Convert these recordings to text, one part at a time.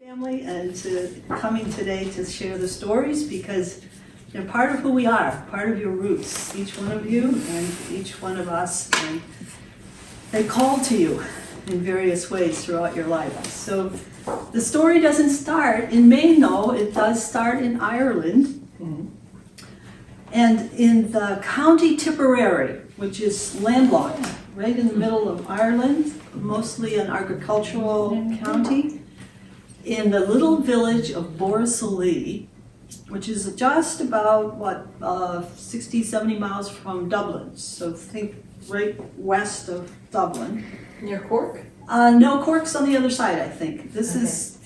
Family and to coming today to share the stories because they're part of who we are, part of your roots, each one of you and each one of us, and they call to you in various ways throughout your life. So the story doesn't start in Maine though, it does start in Ireland and in the County Tipperary, which is landlocked, right in the middle of Ireland, mostly an agricultural county, in the little village of Borrisoleigh, which is just about, 60, 70 miles from Dublin. So think right west of Dublin. Near Cork? No, Cork's on the other side, I think. This is,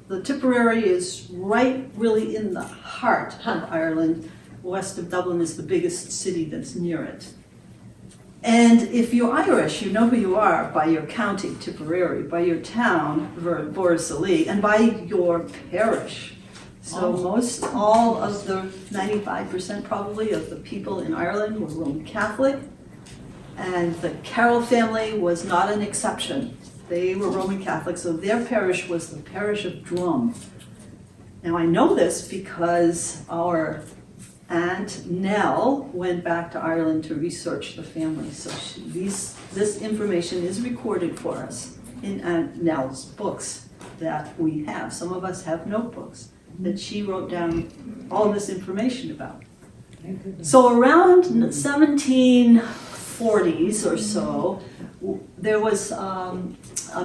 the Tipperary is right really in the heart of Ireland. West of Dublin is the biggest city that's near it. And if you're Irish, you know who you are by your county, Tipperary, by your town, Borrisoleigh, and by your parish. So all of the 95% probably of the people in Ireland were Roman Catholic, and the Carroll family was not an exception. They were Roman Catholic, so their parish was the parish of Drum. Now I know this because our Aunt Nell went back to Ireland to research the family. So this information is recorded for us in Aunt Nell's books that we have. Some of us have notebooks that she wrote down all this information about. So around 1740s or so, there was a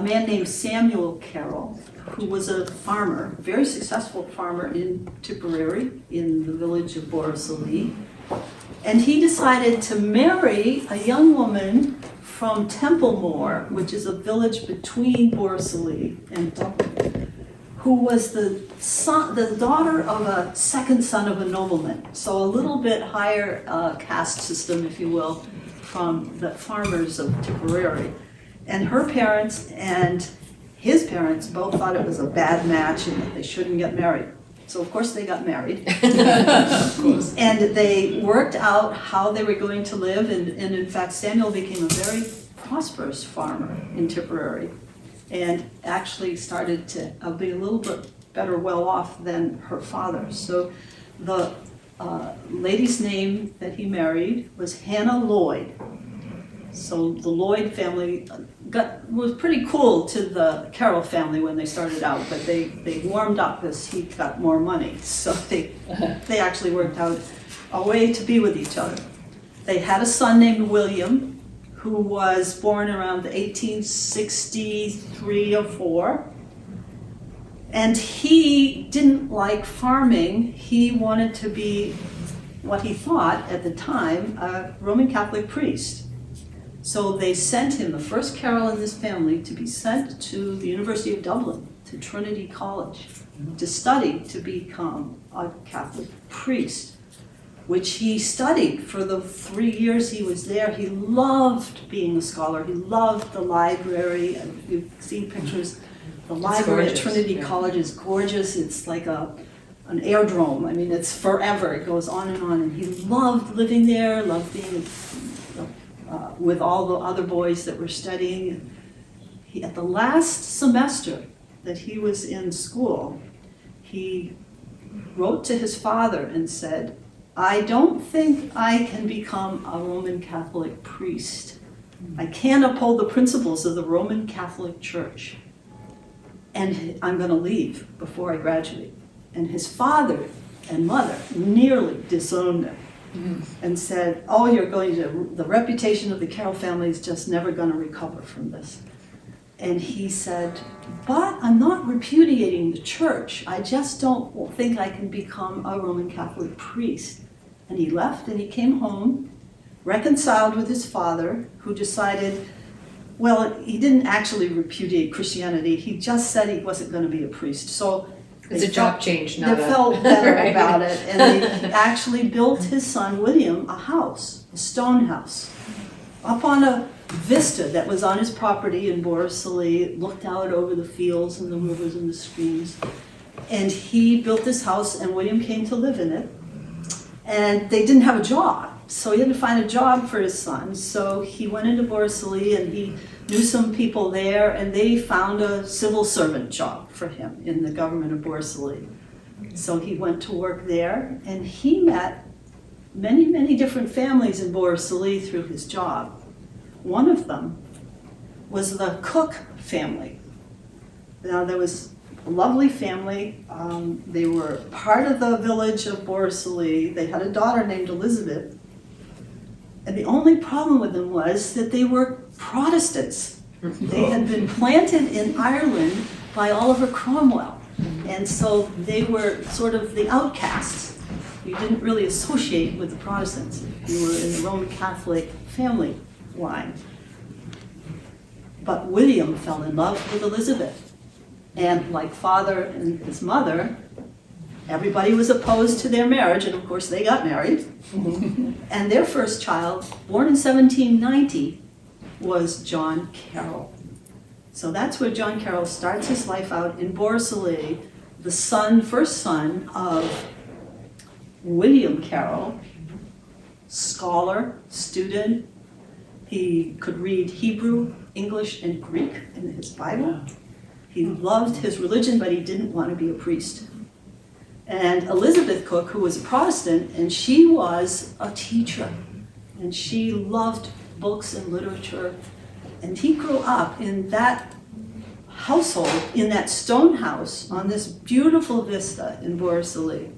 man named Samuel Carroll, who was a farmer, very successful farmer in Tipperary, in the village of Borrisoleigh. And he decided to marry a young woman from Templemore, which is a village between Borrisoleigh and Dublin, who was the daughter of a second son of a nobleman. So a little bit higher caste system, if you will, from the farmers of Tipperary. And her parents and his parents both thought it was a bad match and that they shouldn't get married. So of course they got married. And they worked out how they were going to live, and in fact Samuel became a very prosperous farmer in Tipperary and actually started to be a little bit better well off than her father. So the lady's name that he married was Hannah Lloyd. So the Lloyd family was pretty cool to the Carroll family when they started out, but they warmed up as he got more money. So they actually worked out a way to be with each other. They had a son named William, who was born around 1863 or 4. And he didn't like farming. He wanted to be what he thought at the time a Roman Catholic priest. So they sent him, the first Carroll in this family, to be sent to the University of Dublin, to Trinity College, to study to become a Catholic priest, which he studied for the 3 years he was there. He loved being a scholar. He loved the library. And you've seen pictures. The library at Trinity College is gorgeous. It's like an airdrome. I mean, it's forever. It goes on. And he loved living there, loved being with all the other boys that were studying. At the last semester that he was in school, he wrote to his father and said, I don't think I can become a Roman Catholic priest. I can't uphold the principles of the Roman Catholic Church. And I'm going to leave before I graduate. And his father and mother nearly disowned him. And said, oh, the reputation of the Carroll family is just never going to recover from this. And he said, but I'm not repudiating the church. I just don't think I can become a Roman Catholic priest. And he left and he came home, reconciled with his father, who decided, well, he didn't actually repudiate Christianity. He just said he wasn't going to be a priest. So it's a job change, they felt better about it, and they actually built his son William a house, a stone house, up on a vista that was on his property in Borrisoleigh. It looked out over the fields and the rivers and the streams. And he built this house, and William came to live in it. And they didn't have a job, so he had to find a job for his son. So he went into Borrisoleigh, and he knew some people there, and they found a civil servant job for him in the government of Borrisolli. So he went to work there, and he met many, many different families in Borrisolli through his job. One of them was the Cook family. Now, there was a lovely family. They were part of the village of Borrisolli. They had a daughter named Elizabeth. And the only problem with them was that they were Protestants. They had been planted in Ireland by Oliver Cromwell. And so they were sort of the outcasts. You didn't really associate with the Protestants. You were in the Roman Catholic family line. But William fell in love with Elizabeth. And like father and his mother, everybody was opposed to their marriage, and of course they got married. And their first child, born in 1790, was John Carroll. So that's where John Carroll starts his life out in Borrisolli, the first son of William Carroll, scholar, student. He could read Hebrew, English, and Greek in his Bible. He loved his religion, but he didn't want to be a priest. And Elizabeth Cook, who was a Protestant, and she was a teacher, and she loved books and literature. And he grew up in that household, in that stone house on this beautiful vista in Borrisolli.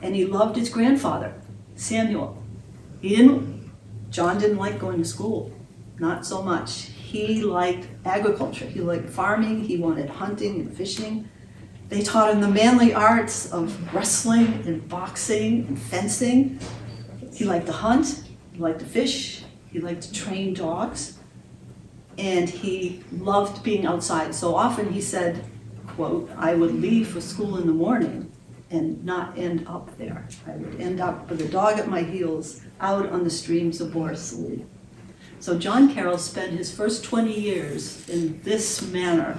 And he loved his grandfather, Samuel. John didn't like going to school, not so much. He liked agriculture, he liked farming, he wanted hunting and fishing. They taught him the manly arts of wrestling and boxing and fencing. He liked to hunt, he liked to fish, he liked to train dogs, and he loved being outside. So often he said, quote, "I would leave for school in the morning and not end up there. I would end up with a dog at my heels out on the streams of Borrisolli." So John Carroll spent his first 20 years in this manner,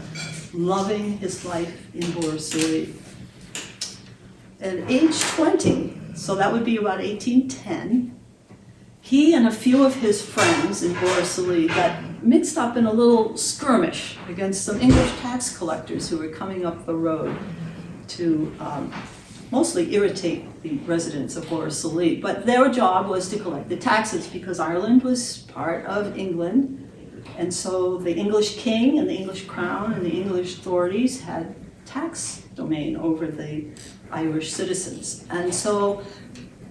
loving his life in Borrisolli. At age 20, so that would be about 1810, he and a few of his friends in Borrisolli got mixed up in a little skirmish against some English tax collectors who were coming up the road to mostly irritate the residents of Borrisolli. But their job was to collect the taxes because Ireland was part of England. And so the English king and the English crown and the English authorities had tax domain over the Irish citizens. And so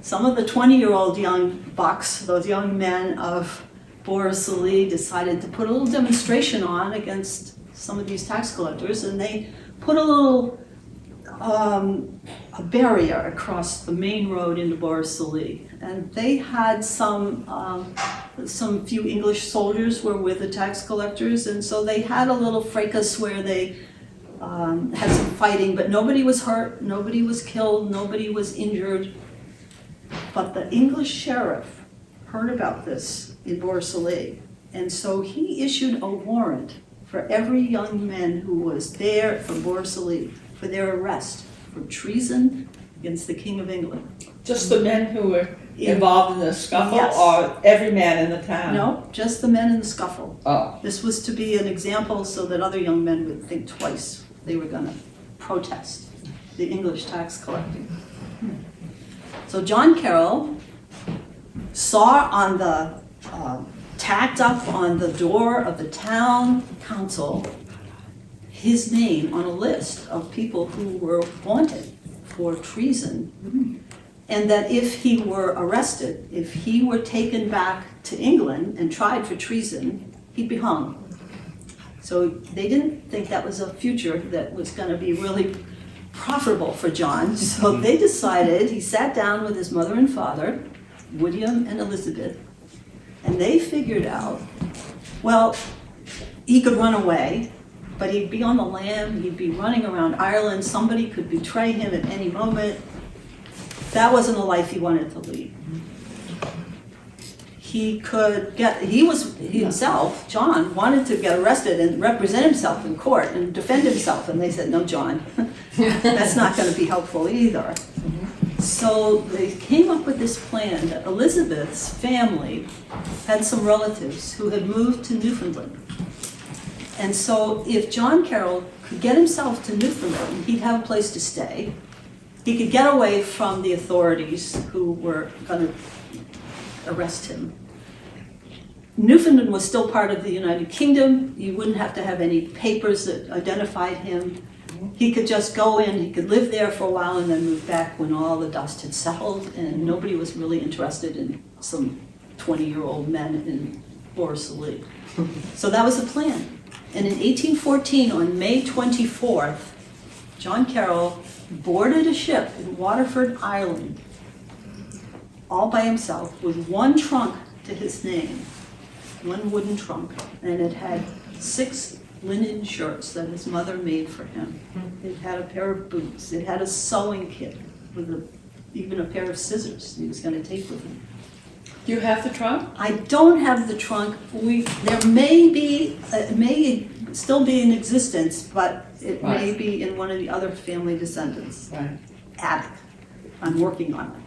some of the 20-year-old young bucks, those young men of Borrisolli, decided to put a little demonstration on against some of these tax collectors, and they put a little a barrier across the main road into Borrisolli. And they had some few English soldiers were with the tax collectors, and so they had a little fracas where they had some fighting, but nobody was hurt, nobody was killed, nobody was injured. But the English sheriff heard about this in Borrisolli, and so he issued a warrant for every young man who was there from Borrisolli for their arrest for treason against the King of England. Just the men who were involved in the scuffle, Yes. or every man in the town? No, just the men in the scuffle. Oh. This was to be an example so that other young men would think twice they were going to protest the English tax collecting. So John Carroll saw on the, tacked up on the door of the town council, his name on a list of people who were wanted for treason, and that if he were arrested, if he were taken back to England and tried for treason, he'd be hung. So they didn't think that was a future that was going to be really profitable for John. So they decided, he sat down with his mother and father, William and Elizabeth, and they figured out, well, he could run away, but he'd be on the lam, he'd be running around Ireland, somebody could betray him at any moment. That wasn't a life he wanted to lead. He himself, John, wanted to get arrested and represent himself in court and defend himself, and they said, no, John, that's not going to be helpful either. So they came up with this plan that Elizabeth's family had some relatives who had moved to Newfoundland. And so if John Carroll could get himself to Newfoundland, he'd have a place to stay. He could get away from the authorities who were going to arrest him. Newfoundland was still part of the United Kingdom. You wouldn't have to have any papers that identified him. He could just go in, he could live there for a while and then move back when all the dust had settled and nobody was really interested in some 20-year-old men in Borrisolea. So that was the plan. And in 1814, on May 24th, John Carroll boarded a ship in Waterford, Ireland, all by himself, with one trunk to his name, one wooden trunk, and it had 6 linen shirts that his mother made for him. It had a pair of boots. It had a sewing kit with even a pair of scissors he was going to take with him. Do you have the trunk? I don't have the trunk. There may be, it may still be in existence, but it may be in one of the other family descendants' Right. attic. I'm working on it.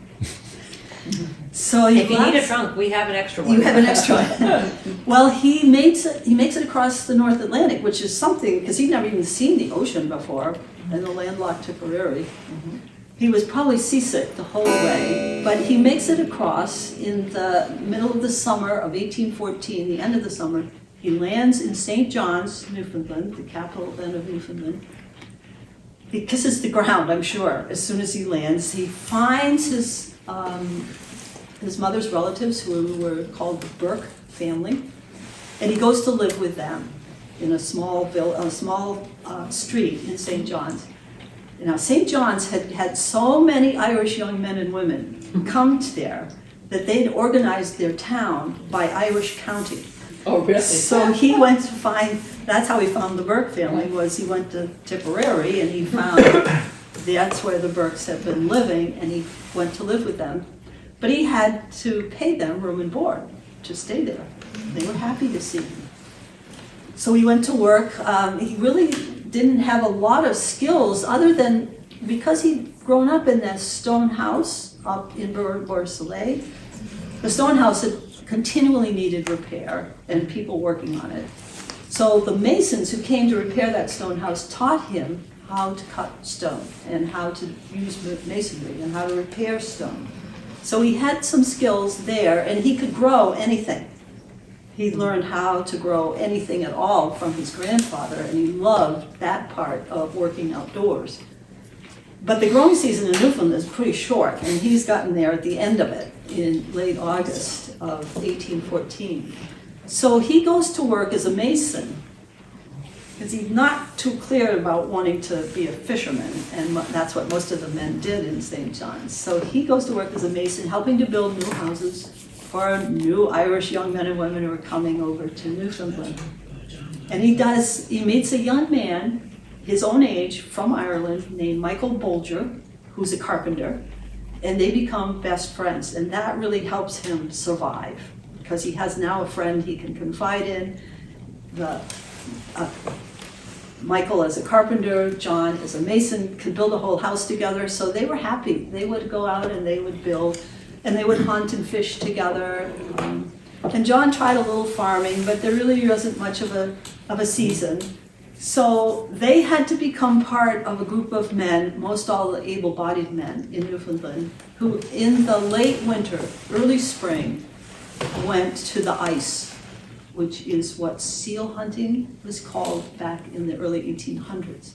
So If you need a trunk, we have an extra one. you have an extra one. Well, he makes it across the North Atlantic, which is something, because he'd never even seen the ocean before, in the landlocked Tipperary. He was probably seasick the whole way, but he makes it across in the middle of the summer of 1814, the end of the summer. He lands in St. John's, Newfoundland, the capital then of Newfoundland. He kisses the ground, I'm sure, as soon as he lands. He finds his mother's relatives, who were called the Burke family, and he goes to live with them in a small street in St. John's. Now, St. John's had so many Irish young men and women come there that they'd organized their town by Irish county. Oh, really? So he went to find, that's how he found the Burke family, was he went to Tipperary and he found that's where the Burkes had been living, and he went to live with them. But he had to pay them room and board to stay there. They were happy to see him. So he went to work. He really didn't have a lot of skills other than, because he'd grown up in that stone house up in Borrisolea. The stone house had continually needed repair and people working on it. So the masons who came to repair that stone house taught him how to cut stone and how to use masonry and how to repair stone. So he had some skills there, and he could grow anything. He learned how to grow anything at all from his grandfather, and he loved that part of working outdoors. But the growing season in Newfoundland is pretty short, and he's gotten there at the end of it in late August of 1814. So he goes to work as a mason, because he's not too clear about wanting to be a fisherman, and that's what most of the men did in St. John's. So he goes to work as a mason, helping to build new houses for new Irish young men and women who are coming over to Newfoundland. And he meets a young man, his own age, from Ireland, named Michael Bolger, who's a carpenter, and they become best friends, and that really helps him survive, because he has now a friend he can confide in. Michael as a carpenter, John as a mason, could build a whole house together, so they were happy. They would go out and they would build, and they would hunt and fish together. And John tried a little farming, but there really wasn't much of a season. So they had to become part of a group of men, most all the able-bodied men in Newfoundland, who in the late winter, early spring, went to the ice, which is what seal hunting was called back in the early 1800s.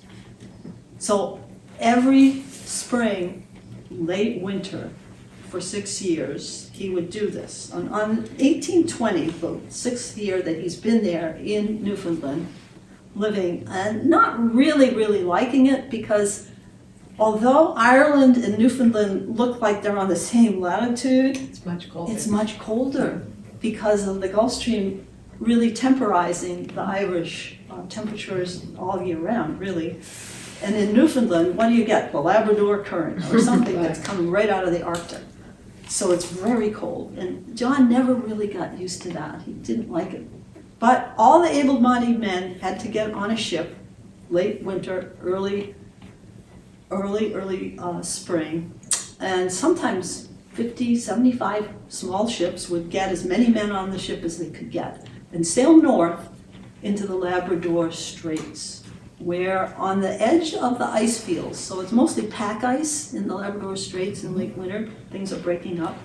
So every spring, late winter, for 6 years, he would do this. On 1820, the 6th year that he's been there in Newfoundland, living, and not really liking it, because although Ireland and Newfoundland look like they're on the same latitude, It's much colder. it's much colder because of the Gulf Stream really temporizing the Irish temperatures all year round, really. And in Newfoundland, what do you get? The Labrador current or something that's coming right out of the Arctic. So it's very cold. And John never really got used to that. He didn't like it. But all the able-bodied men had to get on a ship, late winter, early spring, and sometimes 50, 75 small ships would get as many men on the ship as they could get and sail north into the Labrador Straits, where on the edge of the ice fields, so it's mostly pack ice in the Labrador Straits in late winter, things are breaking up,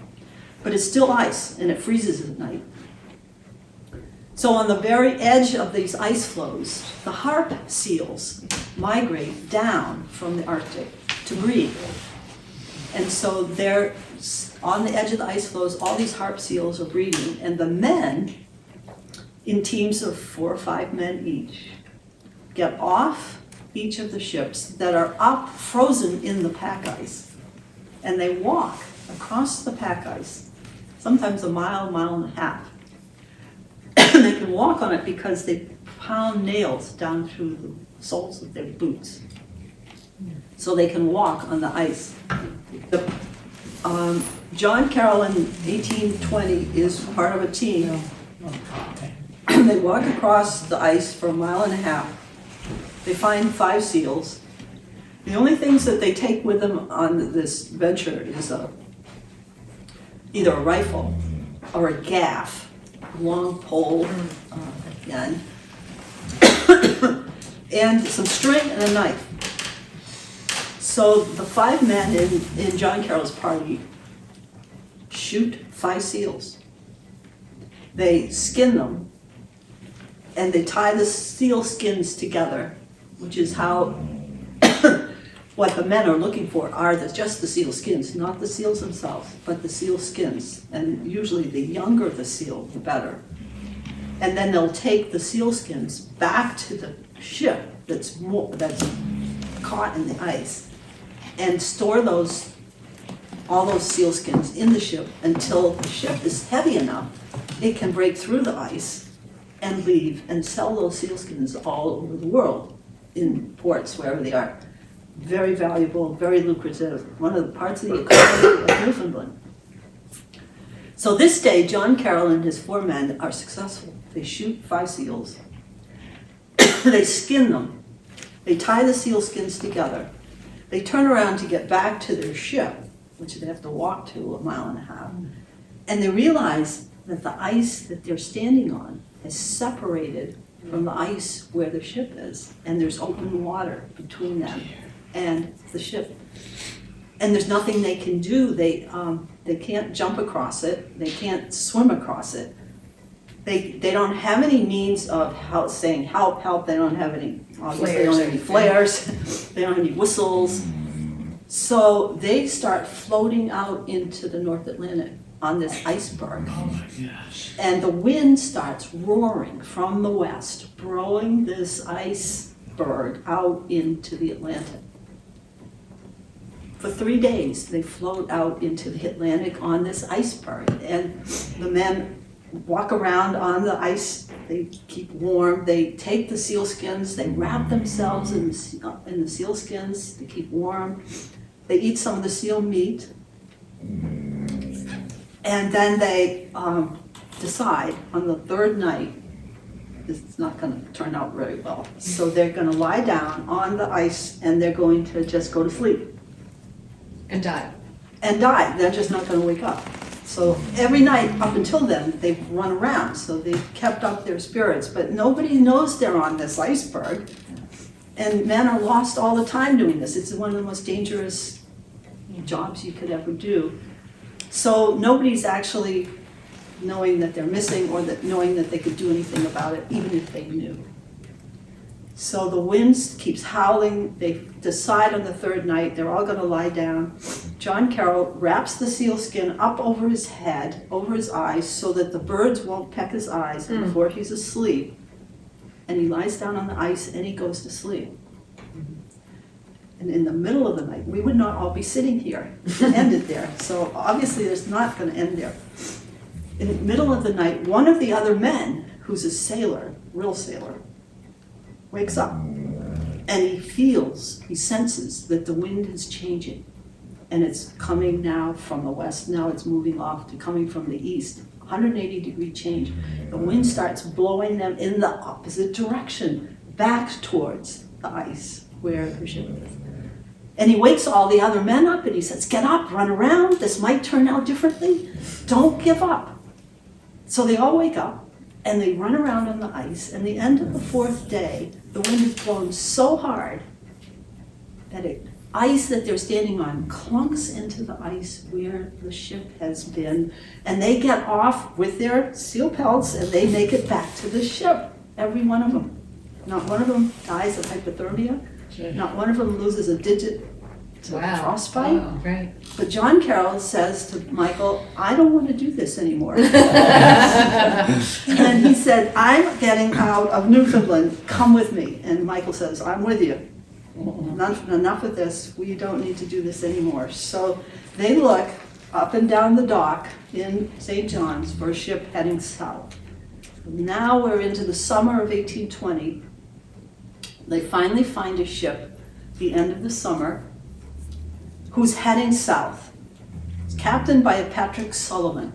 but it's still ice and it freezes at night. So on the very edge of these ice floes, the harp seals migrate down from the Arctic to breed. And so they're on the edge of the ice floes, all these harp seals are breeding, and the men, in teams of 4 or 5 men each, get off each of the ships that are up, frozen in the pack ice, and they walk across the pack ice, sometimes a mile, mile and a half. And they can walk on it because they pound nails down through the soles of their boots. So they can walk on the ice. John Carroll in 1820 is part of a team. They walk across the ice for a mile and a half. They find 5 seals. The only things that they take with them on this venture is either a rifle or a gaff, a long pole, again, and some string and a knife. So the 5 men in John Carroll's party shoot 5 seals. They skin them, and they tie the seal skins together, which is how what the men are looking for are just the seal skins, not the seals themselves, but the seal skins. And usually the younger the seal, the better. And then they'll take the seal skins back to the ship that's caught in the ice and store all those seal skins in the ship until the ship is heavy enough it can break through the ice and leave and sell those sealskins all over the world in ports, wherever they are. Very valuable, very lucrative, one of the parts of the economy of Newfoundland. So this day, John Carroll and his 4 men are successful. They shoot 5 seals. They skin them. They tie the seal skins together. They turn around to get back to their ship, which they have to walk to a mile and a half. And they realize that the ice that they're standing on is separated from the ice where the ship is, and there's open water between them and the ship. And there's nothing they can do. They can't jump across it. They can't swim across it. They don't have any means of saying help, help. They don't have any, obviously they don't have any flares. They don't have any whistles. So they start floating out into the North Atlantic on this iceberg. Oh my gosh. And the wind starts roaring from the west, blowing this iceberg out into the Atlantic. For 3 days, they float out into the Atlantic on this iceberg. And the men walk around on the ice, they keep warm, they take the seal skins, they wrap themselves in the seal skins to keep warm. They eat some of the seal meat. And then they decide on the 3rd night, this is not going to turn out very well. So they're going to lie down on the ice and they're going to just go to sleep. And die. And die. They're just not going to wake up. So every night up until then, they've run around. So they've kept up their spirits. But nobody knows they're on this iceberg. And men are lost all the time doing this. It's one of the most dangerous jobs you could ever do. So nobody's actually knowing that they're missing or knowing that they could do anything about it, even if they knew. So the wind keeps howling. They decide on the 3rd night they're all going to lie down. John Carroll wraps the sealskin up over his head, over his eyes, so that the birds won't peck his eyes before he's asleep. And he lies down on the ice and he goes to sleep. And in the middle of the night, we would not all be sitting here and end it there. So obviously it's not going to end there. In the middle of the night, one of the other men, who's a sailor, real sailor, wakes up and he senses that the wind is changing. And it's coming now from the west, now it's moving off to coming from the east. 180-degree change. The wind starts blowing them in the opposite direction, back towards the ice where the ship is. And he wakes all the other men up and he says, get up, run around, this might turn out differently. Don't give up. So they all wake up and they run around on the ice, and the end of the fourth day, the wind is blowing so hard that ice that they're standing on clunks into the ice where the ship has been, and they get off with their seal pelts and they make it back to the ship, every one of them. Not one of them dies of hypothermia, not one of them loses a digit to frostbite. Wow. Right. But John Carroll says to Michael, I don't want to do this anymore. And he said, I'm getting out of Newfoundland, come with me. And Michael says, I'm with you. Enough of this, we don't need to do this anymore. So they look up and down the dock in St. John's for a ship heading south. Now we're into the summer of 1820. They finally find a ship, the end of the summer, who's heading south. It's captained by a Patrick Sullivan.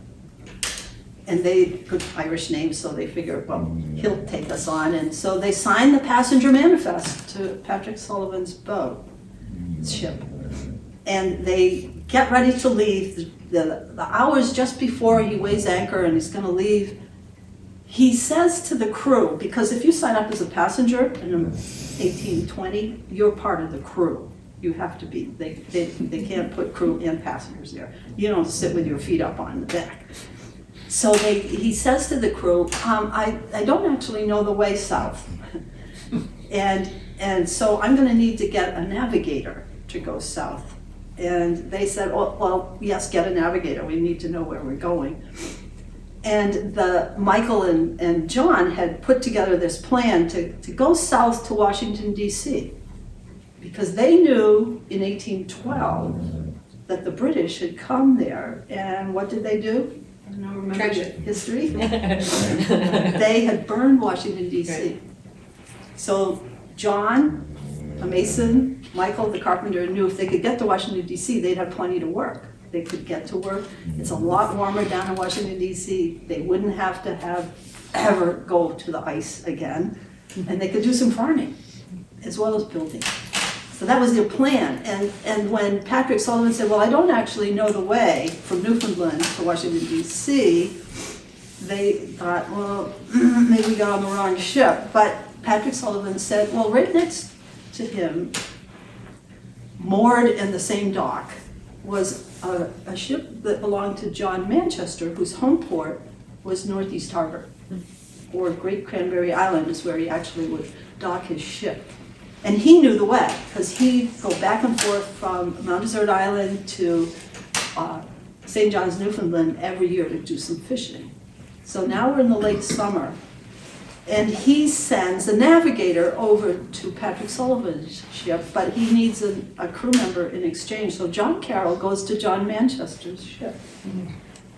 And they, good Irish name, so they figure, well, he'll take us on. And so they sign the passenger manifest to Patrick Sullivan's boat, ship. And they get ready to leave. The hours just before he weighs anchor and he's gonna leave, he says to the crew, because if you sign up as a passenger in 1820, you're part of the crew. You have to be. They can't put crew and passengers there. You don't sit with your feet up on the deck. So he says to the crew, I don't actually know the way south. and so I'm gonna need to get a navigator to go south. And they said, well, yes, get a navigator. We need to know where we're going. And Michael and John had put together this plan to go south to Washington, D.C. because they knew in 1812 that the British had come there. And what did they do? I don't know, remember history? They had burned Washington, D.C. Right. So John, a mason, Michael, the carpenter, knew if they could get to Washington, D.C., they'd have plenty to work. They could get to work. It's a lot warmer down in Washington, D.C. They wouldn't have to ever go to the ice again. And they could do some farming as well as building. So that was their plan. And when Patrick Sullivan said, well, I don't actually know the way from Newfoundland to Washington, D.C., they thought, well, maybe we got on the wrong ship. But Patrick Sullivan said, well, right next to him, moored in the same dock, was a ship that belonged to John Manchester, whose home port was Northeast Harbor, or Great Cranberry Island is where he actually would dock his ship. And he knew the way, because he'd go back and forth from Mount Desert Island to St. John's, Newfoundland every year to do some fishing. So now we're in the late summer, and he sends a navigator over to Patrick Sullivan's ship, but he needs a crew member in exchange. So John Carroll goes to John Manchester's ship.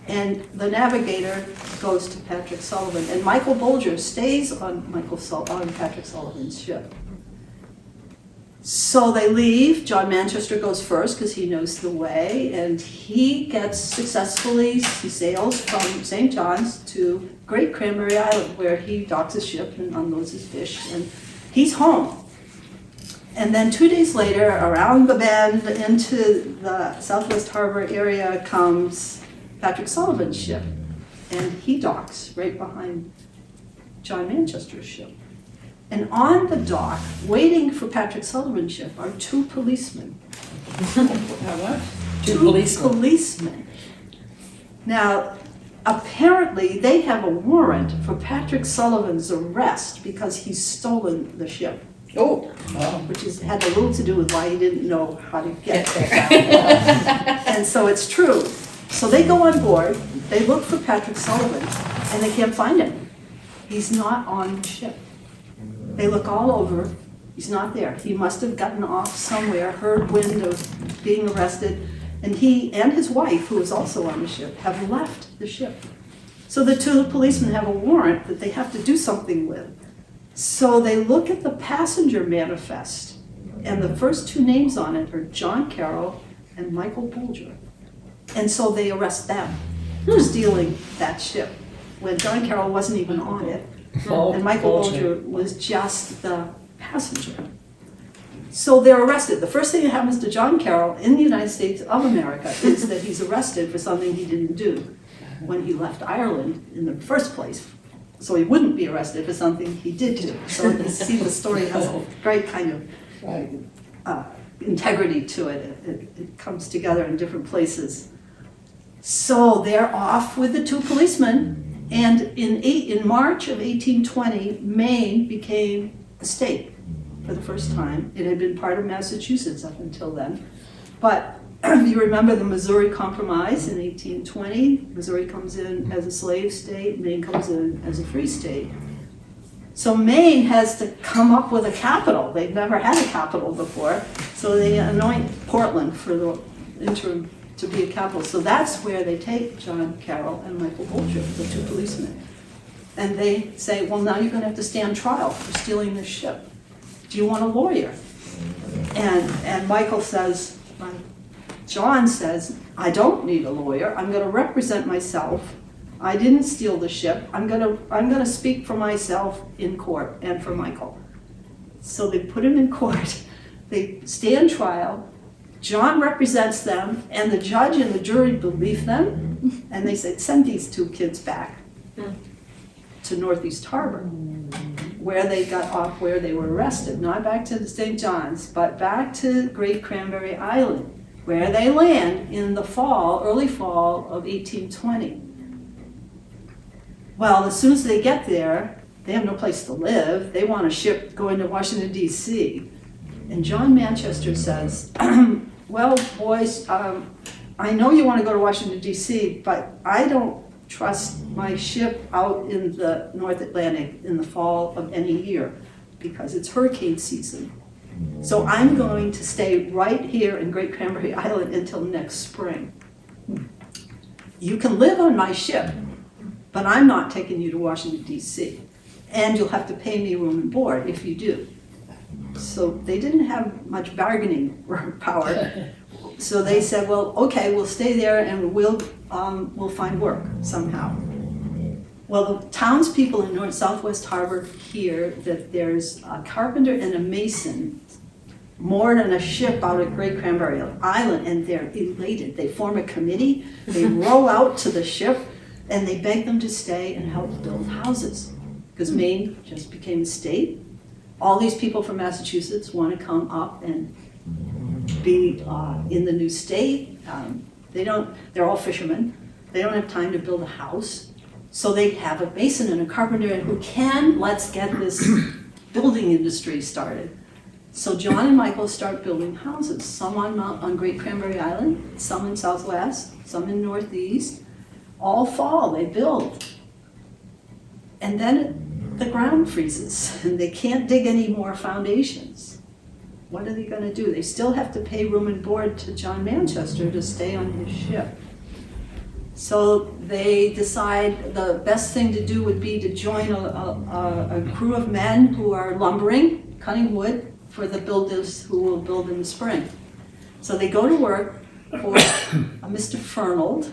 And the navigator goes to Patrick Sullivan. And Michael Bolger stays on Patrick Sullivan's ship. So they leave. John Manchester goes first because he knows the way, and he he sails from St. John's to Great Cranberry Island, where he docks his ship and unloads his fish, and he's home. And then 2 days later, around the bend into the Southwest Harbor area comes Patrick Sullivan's ship, and he docks right behind John Manchester's ship. And on the dock, waiting for Patrick Sullivan's ship, are two policemen. What? Two policemen. Now, apparently, they have a warrant for Patrick Sullivan's arrest because he's stolen the ship. Oh. Which had a little to do with why he didn't know how to get there. And so it's true. So they go on board, they look for Patrick Sullivan, and they can't find him. He's not on the ship. They look all over, he's not there. He must have gotten off somewhere, heard wind of being arrested, and he and his wife, who is also on the ship, have left the ship. So the two policemen have a warrant that they have to do something with. So they look at the passenger manifest, and the first two names on it are John Carroll and Michael Bolger. And so they arrest them for stealing that ship, when John Carroll wasn't even on it. And Michael Bolger was just the passenger. So they're arrested. The first thing that happens to John Carroll in the United States of America is that he's arrested for something he didn't do when he left Ireland in the first place, so he wouldn't be arrested for something he did do. So you see the story has a great kind of Right. integrity to it. It comes together in different places. So they're off with the two policemen, and in March of 1820, Maine became a state for the first time. It had been part of Massachusetts up until then. But you remember the Missouri Compromise in 1820. Missouri comes in as a slave state, Maine comes in as a free state. So Maine has to come up with a capital. They've never had a capital before. So they anoint Portland for the interim to be a capital. So that's where they take John Carroll and Michael Bolger, the two policemen. And they say, well, now you're going to have to stand trial for stealing this ship. Do you want a lawyer? And Michael says, John says, I don't need a lawyer. I'm going to represent myself. I didn't steal the ship. I'm going to speak for myself in court and for Michael. So they put him in court. They stand trial. John represents them, and the judge and the jury believe them, and they said, send these two kids back to Northeast Harbor, where they got off, where they were arrested. Not back to the St. John's, but back to Great Cranberry Island, where they land in the fall, early fall of 1820. Well, as soon as they get there, they have no place to live. They want a ship going to Washington, D.C. And John Manchester says, well, boys, I know you want to go to Washington, D.C., but I don't trust my ship out in the North Atlantic in the fall of any year because it's hurricane season. So I'm going to stay right here in Great Cranberry Island until next spring. You can live on my ship, but I'm not taking you to Washington, D.C. And you'll have to pay me room and board if you do. So they didn't have much bargaining power. So they said, well, okay, we'll stay there and we'll find work somehow. Well, the townspeople in Southwest Harbor hear that there's a carpenter and a mason moored on a ship out at Great Cranberry Island, and they're elated. They form a committee, they row out to the ship, and they beg them to stay and help build houses. Because Maine just became a state. All these people from Massachusetts want to come up and be in the new state. They're all fishermen. They don't have time to build a house. So they have a mason and a carpenter who let's get this building industry started. So John and Michael start building houses, some on Great Cranberry Island, some in Southwest, some in Northeast. All fall, they build. And then the ground freezes and they can't dig any more foundations. What are they going to do? They still have to pay room and board to John Manchester to stay on his ship. So they decide the best thing to do would be to join a crew of men who are lumbering, cutting wood for the builders who will build in the spring. So they go to work for Mr. Fernald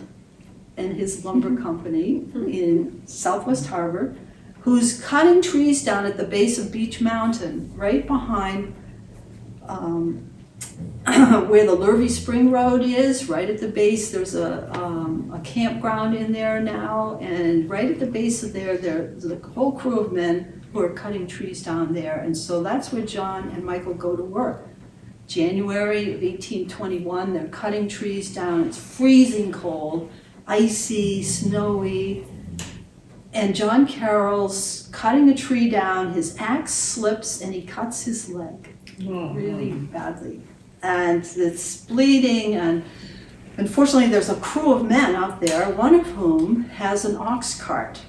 and his lumber company in Southwest Harbor, who's cutting trees down at the base of Beech Mountain, right behind where the Lurvy Spring Road is. Right at the base, there's a campground in there now, and right at the base of there's a whole crew of men who are cutting trees down there. And so that's where John and Michael go to work. January of 1821, they're cutting trees down. It's freezing cold, icy, snowy. And John Carroll's cutting a tree down, his axe slips and he cuts his leg really badly. And it's bleeding, and unfortunately there's a crew of men out there, one of whom has an ox cart.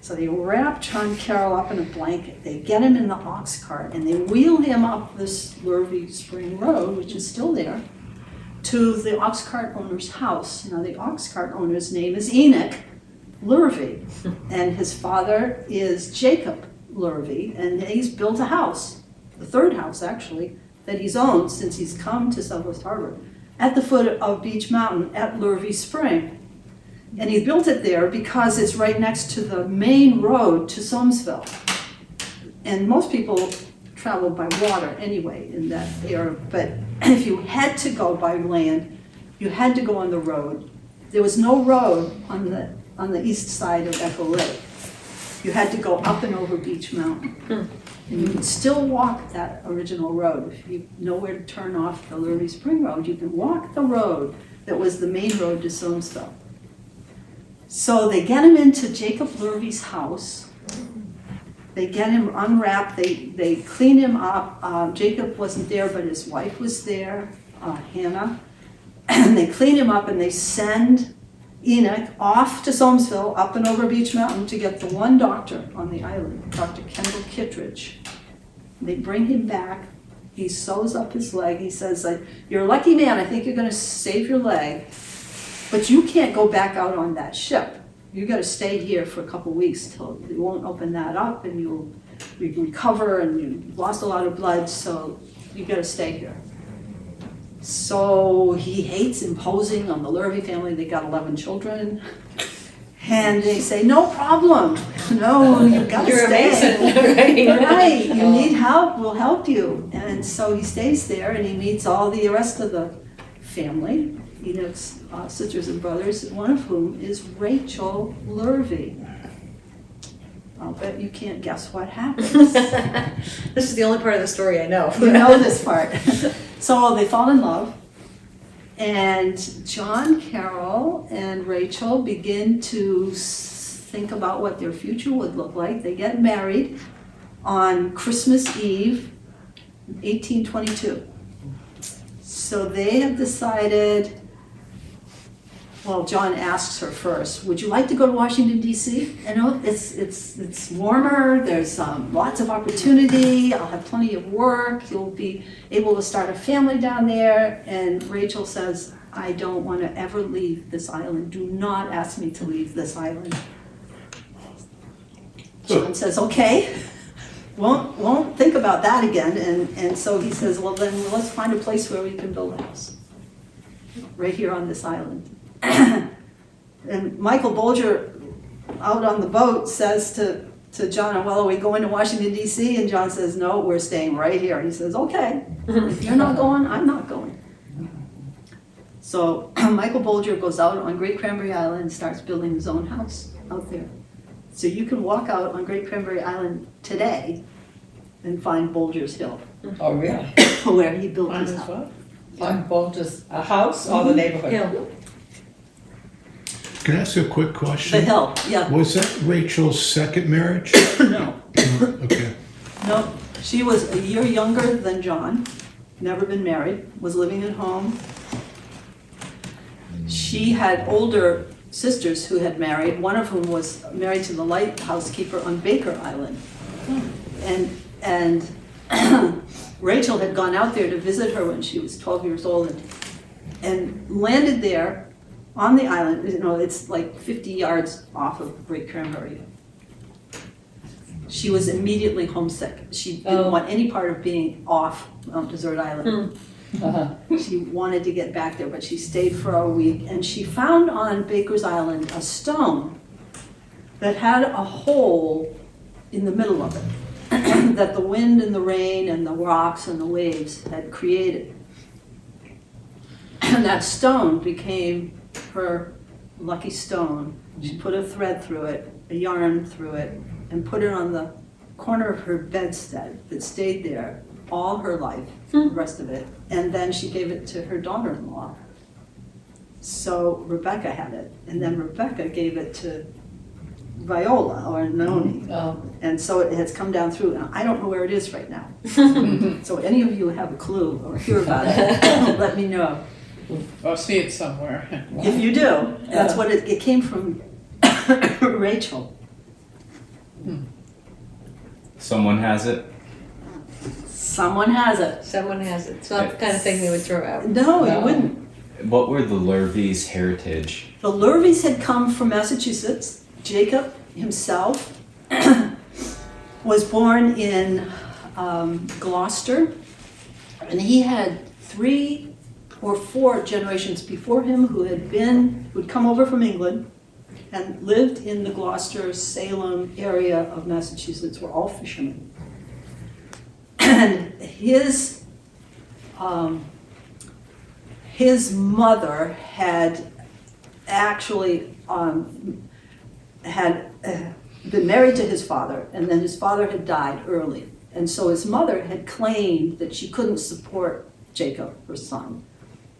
So they wrap John Carroll up in a blanket, they get him in the ox cart, and they wheel him up this Lurvy Spring Road, which is still there, to the ox cart owner's house. Now the ox cart owner's name is Enoch Lurvy, and his father is Jacob Lurvy, and he's built a house, the third house actually, that he's owned since he's come to Southwest Harbor, at the foot of Beech Mountain at Lurvy Spring. And he built it there because it's right next to the main road to Soamesville. And most people travel by water anyway in that area, but if you had to go by land, you had to go on the road. There was no road on the east side of Echo Lake. you had to go up and over Beach Mountain. And you could still walk that original road. If you know where to turn off the Lurvy Spring Road, you can walk the road that was the main road to Soamesville. So they get him into Jacob Lurvy's house. They get him unwrapped, they clean him up. Jacob wasn't there, but his wife was there, Hannah. And they clean him up and they send Enoch off to Soamesville, up and over Beach Mountain, to get the one doctor on the island, Dr. Kendall Kittredge. They bring him back. He sews up his leg. He says, "You're a lucky man. I think you're going to save your leg, but you can't go back out on that ship. You got to stay here for a couple weeks till they won't open that up, and you'll recover, and you lost a lot of blood, so you got to stay here." So he hates imposing on the Lurvy family. They got 11 children. And they say, "No problem. No, you've got to You're stay." amazing, right? Right, you need help, we'll help you. And so he stays there and he meets all the rest of the family, Enoch's sisters and brothers, one of whom is Rachel Lurvy. I'll bet you can't guess what happens. This is the only part of the story I know. You know this part. So they fall in love, and John Carroll and Rachel begin to think about what their future would look like. They get married on Christmas Eve, 1822. So they have decided, well, John asks her first, "Would you like to go to Washington, D.C.? I know it's warmer, there's lots of opportunity, I'll have plenty of work, you'll be able to start a family down there." And Rachel says, "I don't want to ever leave this island. Do not ask me to leave this island." John says, "Okay, won't think about that again." And so he says, "Well, then let's find a place where we can build a house, right here on this island." And Michael Bolger, out on the boat, says to John, "Well, are we going to Washington, D.C.? And John says, "No, we're staying right here." He says, "Okay, if you're not going, I'm not going." So Michael Bolger goes out on Great Cranberry Island and starts building his own house out there. So you can walk out on Great Cranberry Island today and find Bolger's Hill, Oh, really? where he built On his his house. what? On Bolter's, a house or the neighborhood? Hill. Can I ask you a quick question? The hill, yeah. Was that Rachel's second marriage? No. No, okay. No, she was a year younger than John, never been married, was living at home. She had older sisters who had married, one of whom was married to the lighthouse keeper on Baker Island. And Rachel had gone out there to visit her when she was 12 years old and landed there on the island. You know, it's like 50 yards off of Great Cranberry. She was immediately homesick. She didn't want any part of being off Mount Desert Island. She wanted to get back there, but she stayed for a week, and she found on Baker's Island a stone that had a hole in the middle of it that the wind and the rain and the rocks and the waves had created. And that stone became her lucky stone. She put a thread through it, a yarn through it, and put it on the corner of her bedstead that stayed there all her life, the rest of it. And then she gave it to her daughter-in-law. So Rebecca had it, and then Rebecca gave it to Viola or Noni. Oh. And so it has come down through, and I don't know where it is right now. So any of you have a clue or hear about it, let me know. Or see it somewhere. If you do, that's what it came from Rachel. Someone has it. Someone has it. Someone has it. It's not the kind of thing they would throw out. No, you No. wouldn't. What were the Lurvy's heritage? The Lurvys had come from Massachusetts. Jacob himself was born in Gloucester, and he had 3 or 4 generations before him who'd come over from England and lived in the Gloucester, Salem area of Massachusetts, were all fishermen. And his mother had actually been been married to his father, and then his father had died early. And so his mother had claimed that she couldn't support Jacob, her son,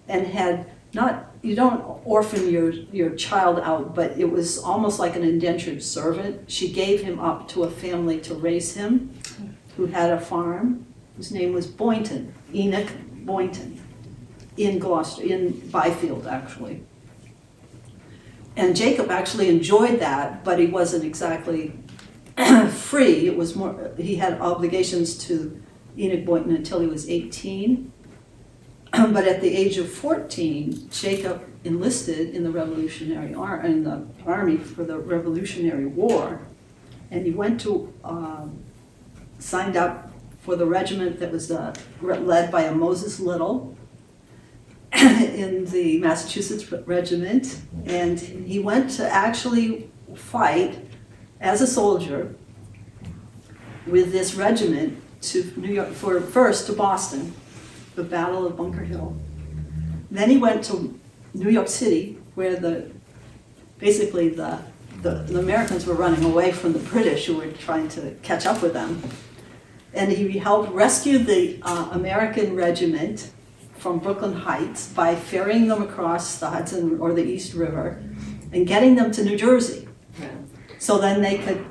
and had not, you don't orphan your child out, but it was almost like an indentured servant. She gave him up to a family to raise him, who had a farm, whose name was Boynton, Enoch Boynton, in Gloucester, in Byfield, actually. And Jacob actually enjoyed that, but he wasn't exactly free. It was more, he had obligations to Enoch Boynton until he was 18. But at the age of 14, Jacob enlisted in the army for the Revolutionary War. And he went to, signed up for the regiment that was led by a Moses Little in the Massachusetts regiment. And he went to actually fight as a soldier with this regiment to New York, first to Boston, the Battle of Bunker Hill. Then he went to New York City, where basically the Americans were running away from the British, who were trying to catch up with them. And he helped rescue the American regiment from Brooklyn Heights by ferrying them across the Hudson or the East River and getting them to New Jersey. So then they could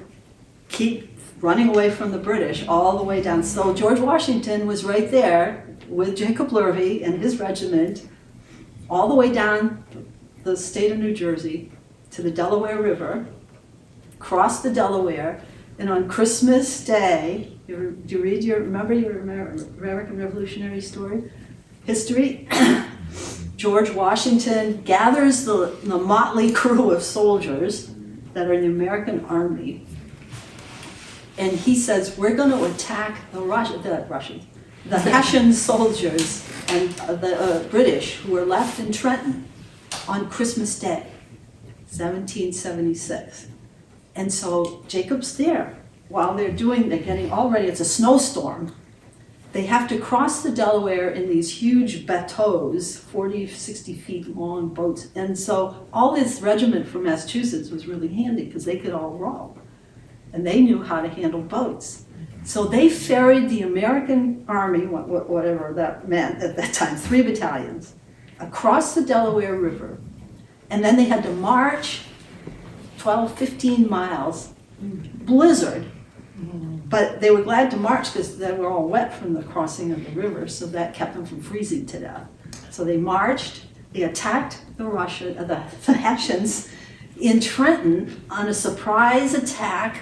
keep running away from the British all the way down. So George Washington was right there with Jacob Lurvy and his regiment all the way down the state of New Jersey to the Delaware River, crossed the Delaware, and on Christmas Day, do you remember your American Revolutionary history? George Washington gathers the motley crew of soldiers that are in the American Army, and he says, we're going to attack the Hessian soldiers and the British who were left in Trenton on Christmas Day, 1776. And so Jacob's there while they're getting all ready. It's a snowstorm. They have to cross the Delaware in these huge bateaus, 40, 60 feet long boats. And so all this regiment from Massachusetts was really handy because they could all row. And they knew how to handle boats. So they ferried the American Army, whatever that meant at that time, 3 battalions, across the Delaware River. And then they had to march 12, 15 miles, blizzard. But they were glad to march because they were all wet from the crossing of the river, so that kept them from freezing to death. So they marched, they attacked the Hessians in Trenton on a surprise attack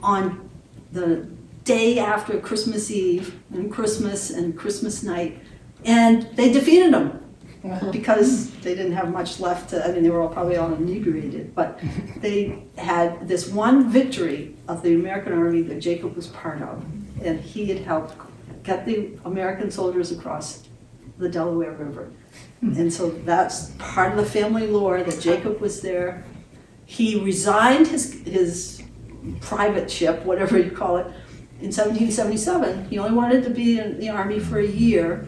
on the day after Christmas Eve and Christmas night, and they defeated them because they didn't have much left they were probably all inebriated, but they had this one victory of the American Army that Jacob was part of, and he had helped get the American soldiers across the Delaware River. And so that's part of the family lore, that Jacob was there. He resigned his private ship, whatever you call it, in 1777. He only wanted to be in the Army for a year,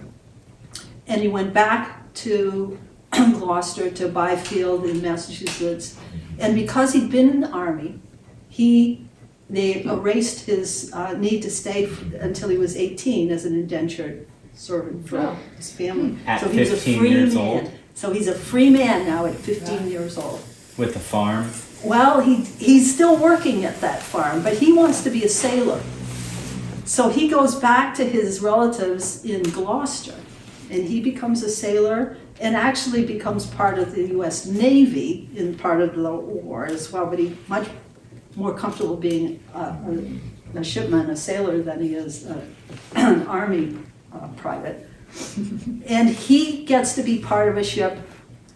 and he went back to Gloucester, to Byfield in Massachusetts. And because he'd been in the Army, they erased his need to stay until he was 18 as an indentured servant for his family. At so he was a 15 free years man. old? So he's a free man now at 15 years old. With the farm? Well, he's still working at that farm, but he wants to be a sailor. So he goes back to his relatives in Gloucester, and he becomes a sailor and actually becomes part of the U.S. Navy in part of the war as well, but he's much more comfortable being a shipman, a sailor, than he is an Army private. And he gets to be part of a ship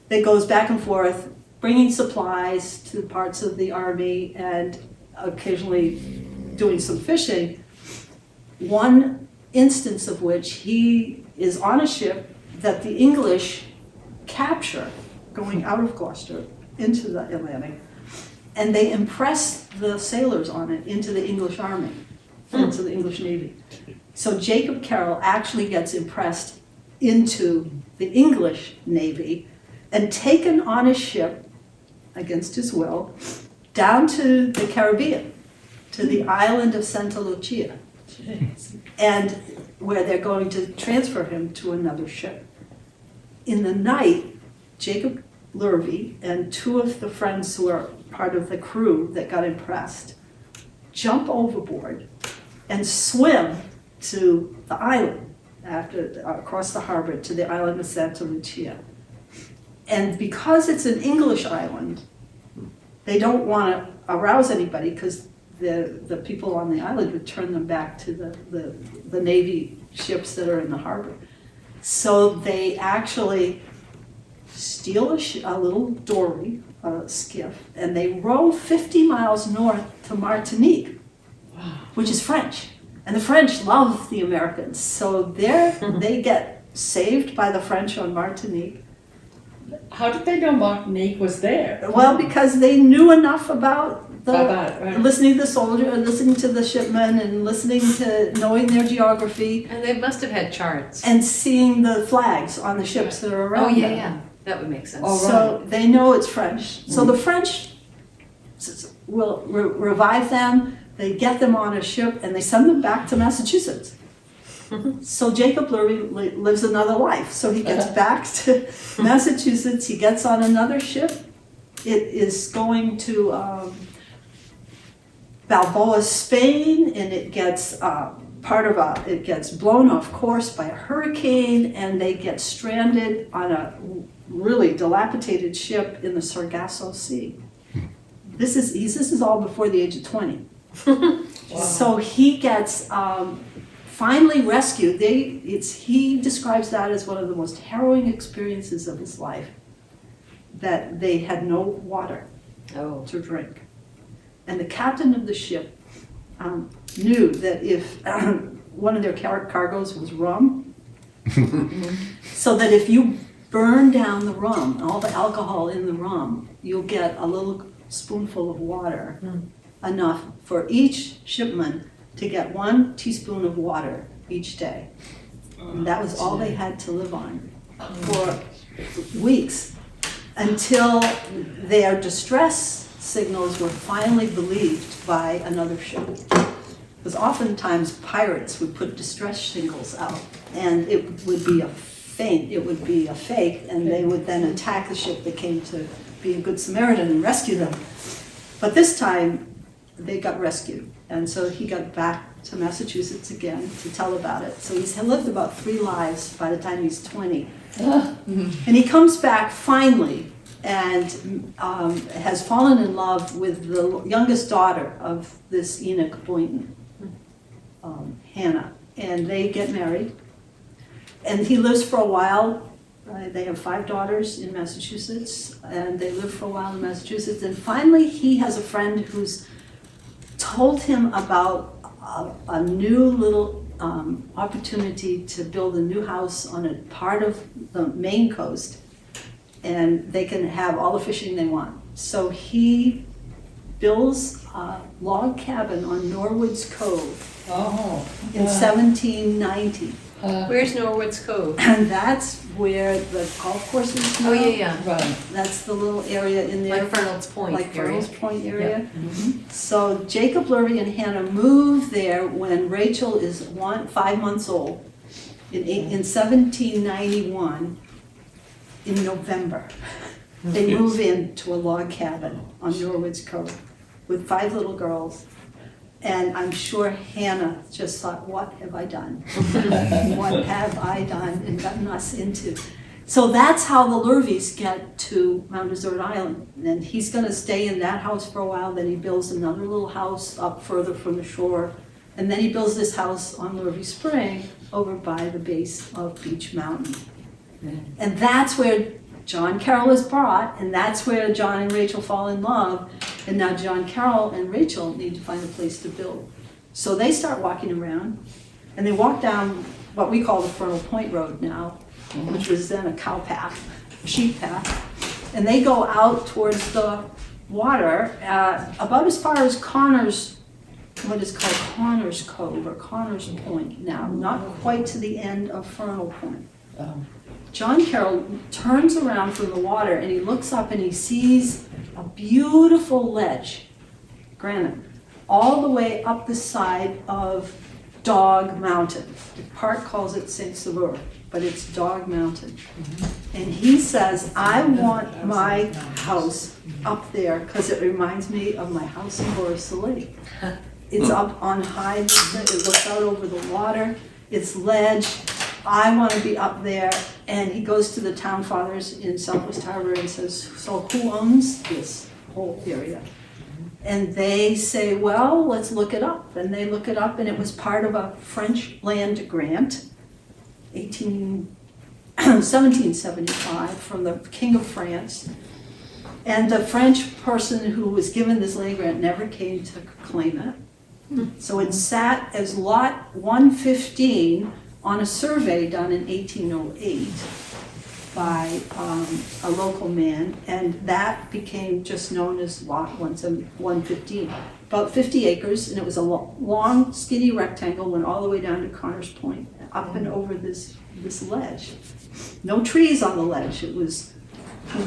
that goes back and forth, bringing supplies to parts of the Army and occasionally doing some fishing. One instance of which he is on a ship that the English capture going out of Gloucester into the Atlantic, and they impress the sailors on it into the English Army, into the English Navy. So Jacob Carroll actually gets impressed into the English Navy and taken on a ship against his will down to the Caribbean to the island of Santa Lucia, and where they're going to transfer him to another ship. In the night, Jacob Lurvy and two of the friends who are part of the crew that got impressed jump overboard and swim to the island across the harbor to the island of Santa Lucia. And because it's an English island, they don't want to arouse anybody because the people on the island would turn them back to the Navy ships that are in the harbor. So they actually steal a little dory, a skiff, and they row 50 miles north to Martinique, which is French. And the French love the Americans, so they get saved by the French on Martinique. How did they know Martinique was there? Well, because they knew enough about Right. listening to the soldier, and listening to the shipmen, and knowing their geography, And they must have had charts. and seeing the flags on the ships that are Oh, around yeah, them. yeah, that would make sense. Oh, So they know it's French. So the French will revive them, they get them on a ship, and they send them back to Massachusetts. So Jacob Lurvy lives another life. So he gets back to Massachusetts, he gets on another ship. It is going to Balboa, Spain, and it gets it gets blown off course by a hurricane, and they get stranded on a really dilapidated ship in the Sargasso Sea. This is all before the age of 20. So he gets finally rescued. He describes that as one of the most harrowing experiences of his life, that they had no water Oh. to drink. And the captain of the ship knew that if one of their cargoes was rum, so that if you burn down the rum, all the alcohol in the rum, you'll get a little spoonful of water, enough for each shipman to get 1 teaspoon of water each day. And that was all they had to live on for weeks, until their distress signals were finally believed by another ship. Because oftentimes pirates would put distress signals out, and it would be a fake, and they would then attack the ship that came to be a good Samaritan and rescue them. But this time, they got rescued, and so he got back to Massachusetts again to tell about it. So he's lived about 3 lives by the time he's 20. And he comes back finally, and has fallen in love with the youngest daughter of this Enoch Boynton, Hannah, and they get married. And he lives for a while. They have 5 daughters in Massachusetts, and they live for a while in Massachusetts. And finally, he has a friend who's told him about a new little opportunity to build a new house on a part of the Maine coast, and they can have all the fishing they want. So he builds a log cabin on Norwood's Cove in 1790. Where's Norwood's Cove? And that's where the golf course is now. Oh, yeah. Right. That's the little area in there. Like Fernald's Point Like area. Fernald's Point area. So Jacob Lurvy and Hannah moved there when Rachel is 5 months old in 1791 in November. They move into a log cabin on Norwood's Cove with 5 little girls. And I'm sure Hannah just thought, what have I done? What have I done and gotten us into? So that's how the Lurvys get to Mount Desert Island. And he's going to stay in that house for a while. Then he builds another little house up further from the shore. And then he builds this house on Lurvy Spring over by the base of Beech Mountain. And that's where John Carroll is brought, and that's where John and Rachel fall in love. And now John Carroll and Rachel need to find a place to build. So they start walking around, and they walk down what we call the Fernal Point Road now, which was then a cow path, a sheep path. And they go out towards the water, about as far as Connors, what is called Connors Cove or Connors Point now, not quite to the end of Fernal Point. John Carroll turns around from the water and he looks up and he sees a beautiful ledge, granite, all the way up the side of Dog Mountain. The park calls it St. Sauveur, but it's Dog Mountain. And he says, I want my house up there because it reminds me of my house in Horace Lake. It's up on high, it looks out over the water, it's ledge. I want to be up there. And he goes to the town fathers in Southwest Harbor and says, so who owns this whole area? And they say, well, let's look it up. And they look it up, and it was part of a French land grant, 1775, from the King of France. And the French person who was given this land grant never came to claim it. So it sat as lot 115 on a survey done in 1808 by a local man, and that became just known as lot 115. About 50 acres, and it was a long, skinny rectangle, went all the way down to Connors Point, up and over this ledge. No trees on the ledge. It was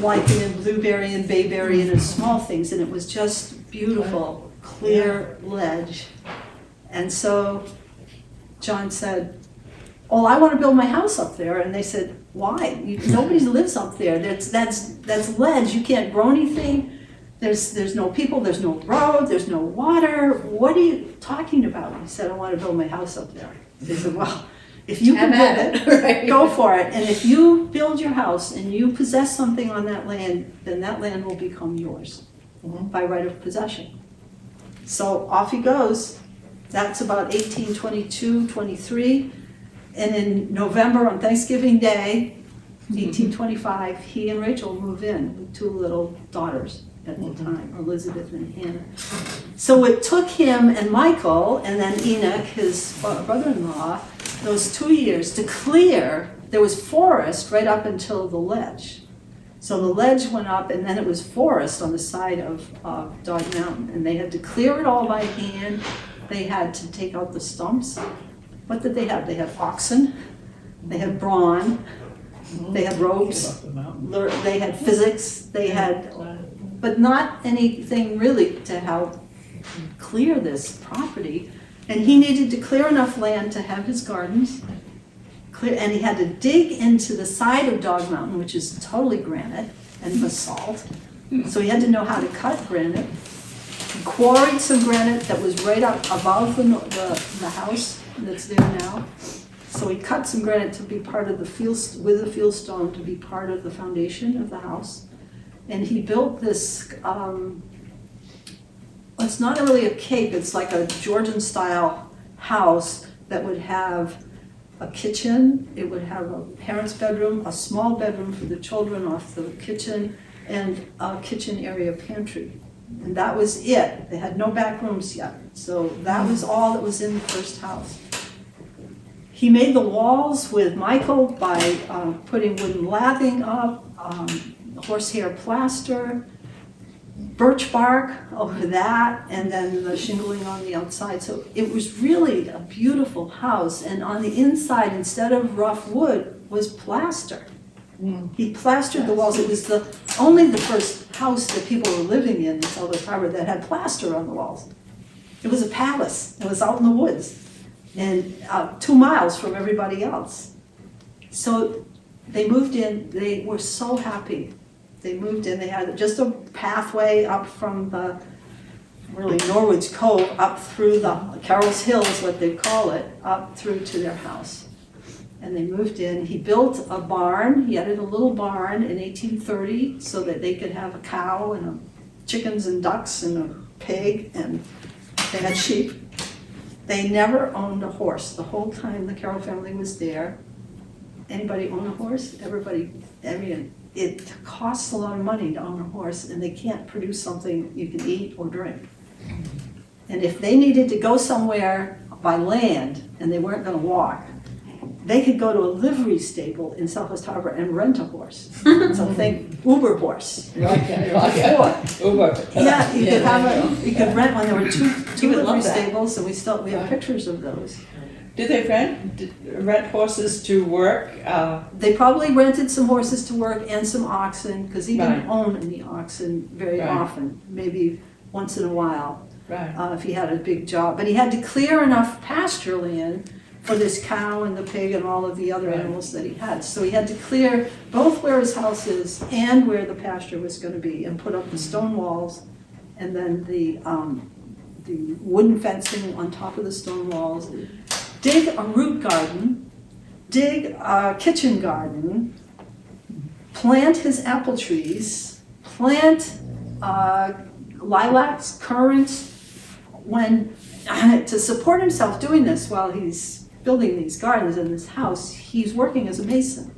lichen and blueberry and bayberry and small things, and it was just beautiful, clear ledge. And so John said, oh, I want to build my house up there. And they said, why? Nobody lives up there. That's ledge. You can't grow anything. There's no people, there's no road, there's no water. What are you talking about? He said, I want to build my house up there. They said, well, if you can build it, Right. go for it. And if you build your house and you possess something on that land, then that land will become yours by right of possession. So off he goes. That's about 1822, 23. And in November, on Thanksgiving Day, 1825, he and Rachel move in with two little daughters at the time, Elizabeth and Hannah. So it took him and Michael, and then Enoch, his brother-in-law, those 2 years to clear. There was forest right up until the ledge. So the ledge went up, and then it was forest on the side of Dog Mountain. And they had to clear it all by hand. They had to take out the stumps. What did they have? They had oxen, they had brawn, they had ropes, they had physics, they had, but not anything really to help clear this property. And he needed to clear enough land to have his gardens, and he had to dig into the side of Dog Mountain, which is totally granite and basalt. So he had to know how to cut granite. He quarried some granite that was right up above the house that's there now. So he cut some granite to be part of the field, with a field stone to be part of the foundation of the house. And he built this, it's not really a cape, it's like a Georgian style house that would have a kitchen, it would have a parent's bedroom, a small bedroom for the children off the kitchen, and a kitchen area pantry. And that was it. They had no back rooms yet. So that was all that was in the first house. He made the walls with Michael by putting wooden lathing up, horsehair plaster, birch bark over that, and then the shingling on the outside. So it was really a beautiful house. And on the inside, instead of rough wood, was plaster. He plastered the walls. It was only the first house that people were living in Southwest Harbor that had plaster on the walls. It was a palace. It was out in the woods and 2 miles from everybody else. So they moved in. They were so happy. They moved in. They had just a pathway up from the Norwood's Cove up through the Carroll's Hills, what they call it, up through to their house. And they moved in. He built a barn. He added a little barn in 1830 so that they could have a cow and chickens and ducks and a pig, and they had sheep. They never owned a horse. The whole time the Carroll family was there. Anybody own a horse? Everybody, it costs a lot of money to own a horse, and they can't produce something you can eat or drink. And if they needed to go somewhere by land and they weren't going to walk, they could go to a livery stable in Southwest Harbor and rent a horse. So think Uber horse. Uber. Yeah, you could you could rent one. There were two would love livery that. stables, and we have pictures of those. Did they rent horses to work? They probably rented some horses to work and some oxen, because he didn't Right. own any oxen very Right. often, maybe once in a while. Right. if he had a big job. But he had to clear enough pasture land for this cow and the pig and all of the other Right. animals that he had. So he had to clear both where his house is and where the pasture was going to be, and put up the stone walls, and then the wooden fencing on top of the stone walls. Dig a root garden, dig a kitchen garden, plant his apple trees, plant lilacs, currants, to support himself doing this while he's building these gardens in this house, he's working as a mason.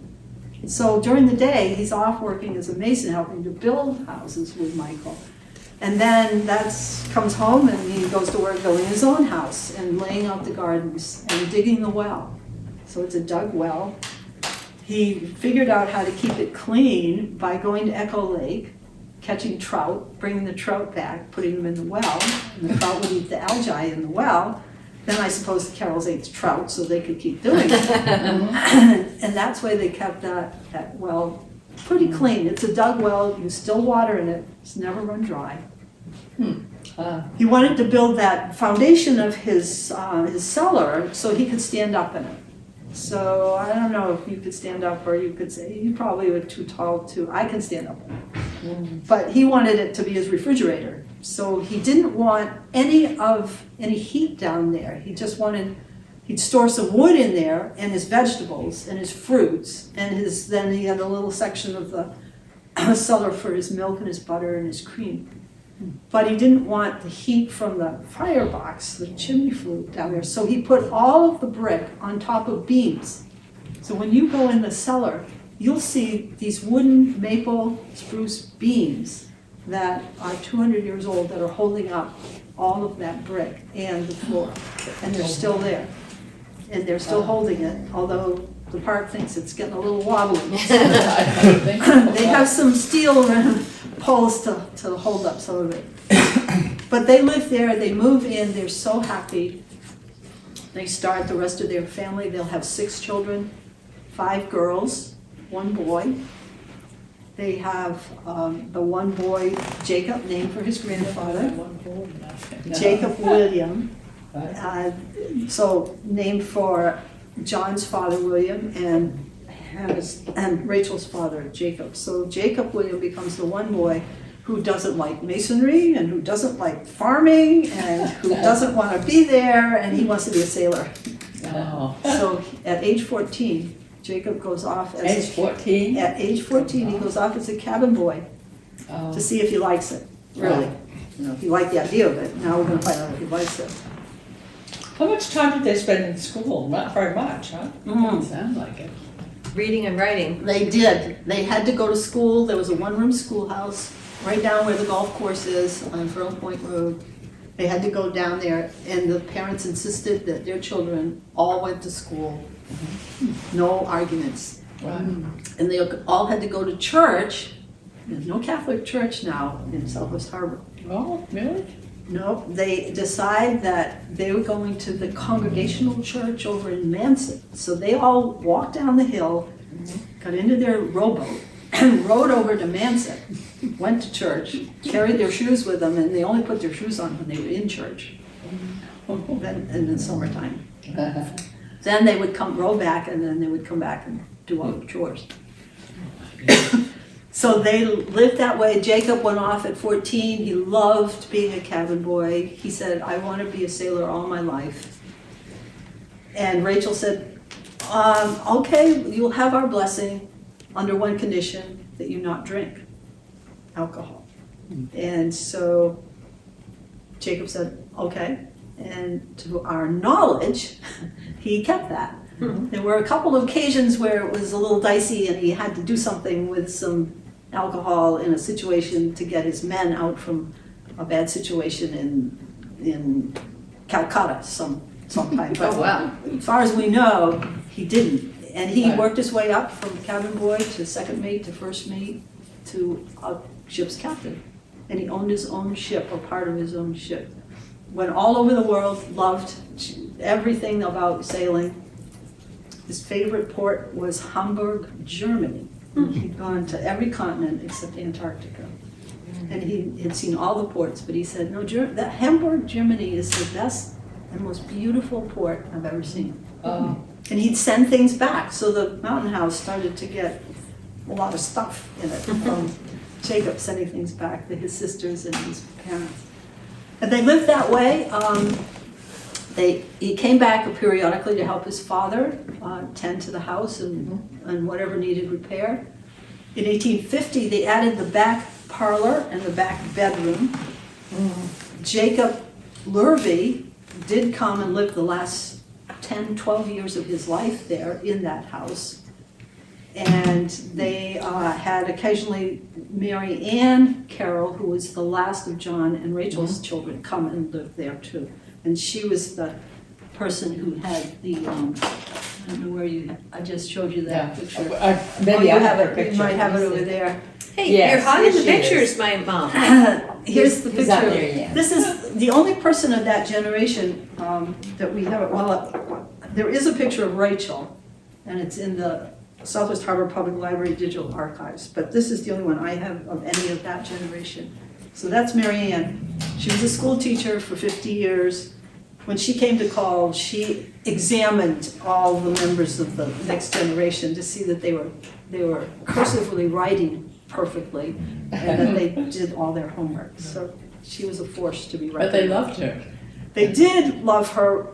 So during the day, he's off working as a mason, helping to build houses with Michael. And then comes home and he goes to work building his own house and laying out the gardens and digging the well. So it's a dug well. He figured out how to keep it clean by going to Echo Lake, catching trout, bringing the trout back, putting them in the well, and the trout would eat the algae in the well. Then I suppose the Carrolls ate the trout so they could keep doing it. And that's why they kept that well pretty clean. It's a dug well, you still water in it, it's never run dry. He wanted to build that foundation of his cellar so he could stand up in it. So I don't know if you could stand up, or you could say, you probably were too tall to, I can stand up in it. But he wanted it to be his refrigerator. So he didn't want any heat down there. He just wanted, he'd store some wood in there and his vegetables and his fruits, and then he had a little section of the cellar for his milk and his butter and his cream. But he didn't want the heat from the firebox, the chimney flue down there. So he put all of the brick on top of beams. So when you go in the cellar, you'll see these wooden maple spruce beams that are 200 years old that are holding up all of that brick and the floor. And they're still there. And they're still holding it, although the park thinks it's getting a little wobbly. They have some steel poles to hold up some of it. But they live there, they move in, they're so happy. They start the rest of their family. They'll have 6 children, 5 girls, 1 boy. They have the one boy, Jacob, named for his grandfather, Jacob William. So named for John's father, William, and Rachel's father, Jacob. So Jacob William becomes the one boy who doesn't like masonry and who doesn't like farming and who doesn't want to be there, and he wants to be a sailor. Oh. So at age 14, Jacob goes off as Age 14? At age 14, he goes off as a cabin boy to see if he likes it, really. You know, he liked the idea of it. Now we're going to find out if he likes it. How much time did they spend in school? Not very much, huh? Sounds like it. Reading and writing. They did. They had to go to school. There was a one-room schoolhouse right down where the golf course is on Furlong Point Road. They had to go down there, and the parents insisted that their children all went to school. No arguments. Right. And they all had to go to church. There's no Catholic church now in Southwest Harbor. Oh, really? No, they decide that they were going to the Congregational Church over in Manson. So they all walked down the hill, got into their rowboat, and rowed over to Manson, went to church, carried their shoes with them, and they only put their shoes on when they were in church, then in the summertime. Then they would row back, and then they would come back and do all the chores. So they lived that way. Jacob went off at 14. He loved being a cabin boy. He said, I want to be a sailor all my life. And Rachel said, okay, you'll have our blessing under one condition, that you not drink alcohol. And so Jacob said, okay. And to our knowledge, he kept that. There were a couple of occasions where it was a little dicey and he had to do something with some alcohol in a situation to get his men out from a bad situation in Calcutta sometime. But Oh, wow. as far as we know, he didn't. And he worked his way up from cabin boy to second mate to first mate to a ship's captain. And he owned his own ship, or part of his own ship. Went all over the world, loved everything about sailing. His favorite port was Hamburg, Germany. He'd gone to every continent except Antarctica. And he had seen all the ports, but he said, no, that Hamburg, Germany is the best and most beautiful port I've ever seen. Oh, And he'd send things back, so the mountain house started to get a lot of stuff in it from Jacob sending things back to his sisters and his parents. And they lived that way. He came back periodically to help his father tend to the house and whatever needed repair. In 1850, they added the back parlor and the back bedroom. Jacob Lurvy did come and live the last 10, 12 years of his life there in that house. And they had occasionally Mary Ann Carroll, who was the last of John and Rachel's children, come and live there too. And she was the person who had the, I don't know where I just showed you yeah. that picture. Maybe You I have a it, picture. you might have it Let me over see. there. Hey, Yes, you're hot in the here she pictures, my mom. Here's the Is that picture. Mary Ann? This is the only person of that generation that we have. Well, there is a picture of Rachel, and it's in the Southwest Harbor Public Library Digital Archives, but this is the only one I have of any of that generation. So that's Mary Ann. She was a school teacher for 50 years. When she came to call, she examined all the members of the next generation to see that they were cursively writing perfectly and that they did all their homework. So she was a force to be reckoned But they with. loved her. They did love her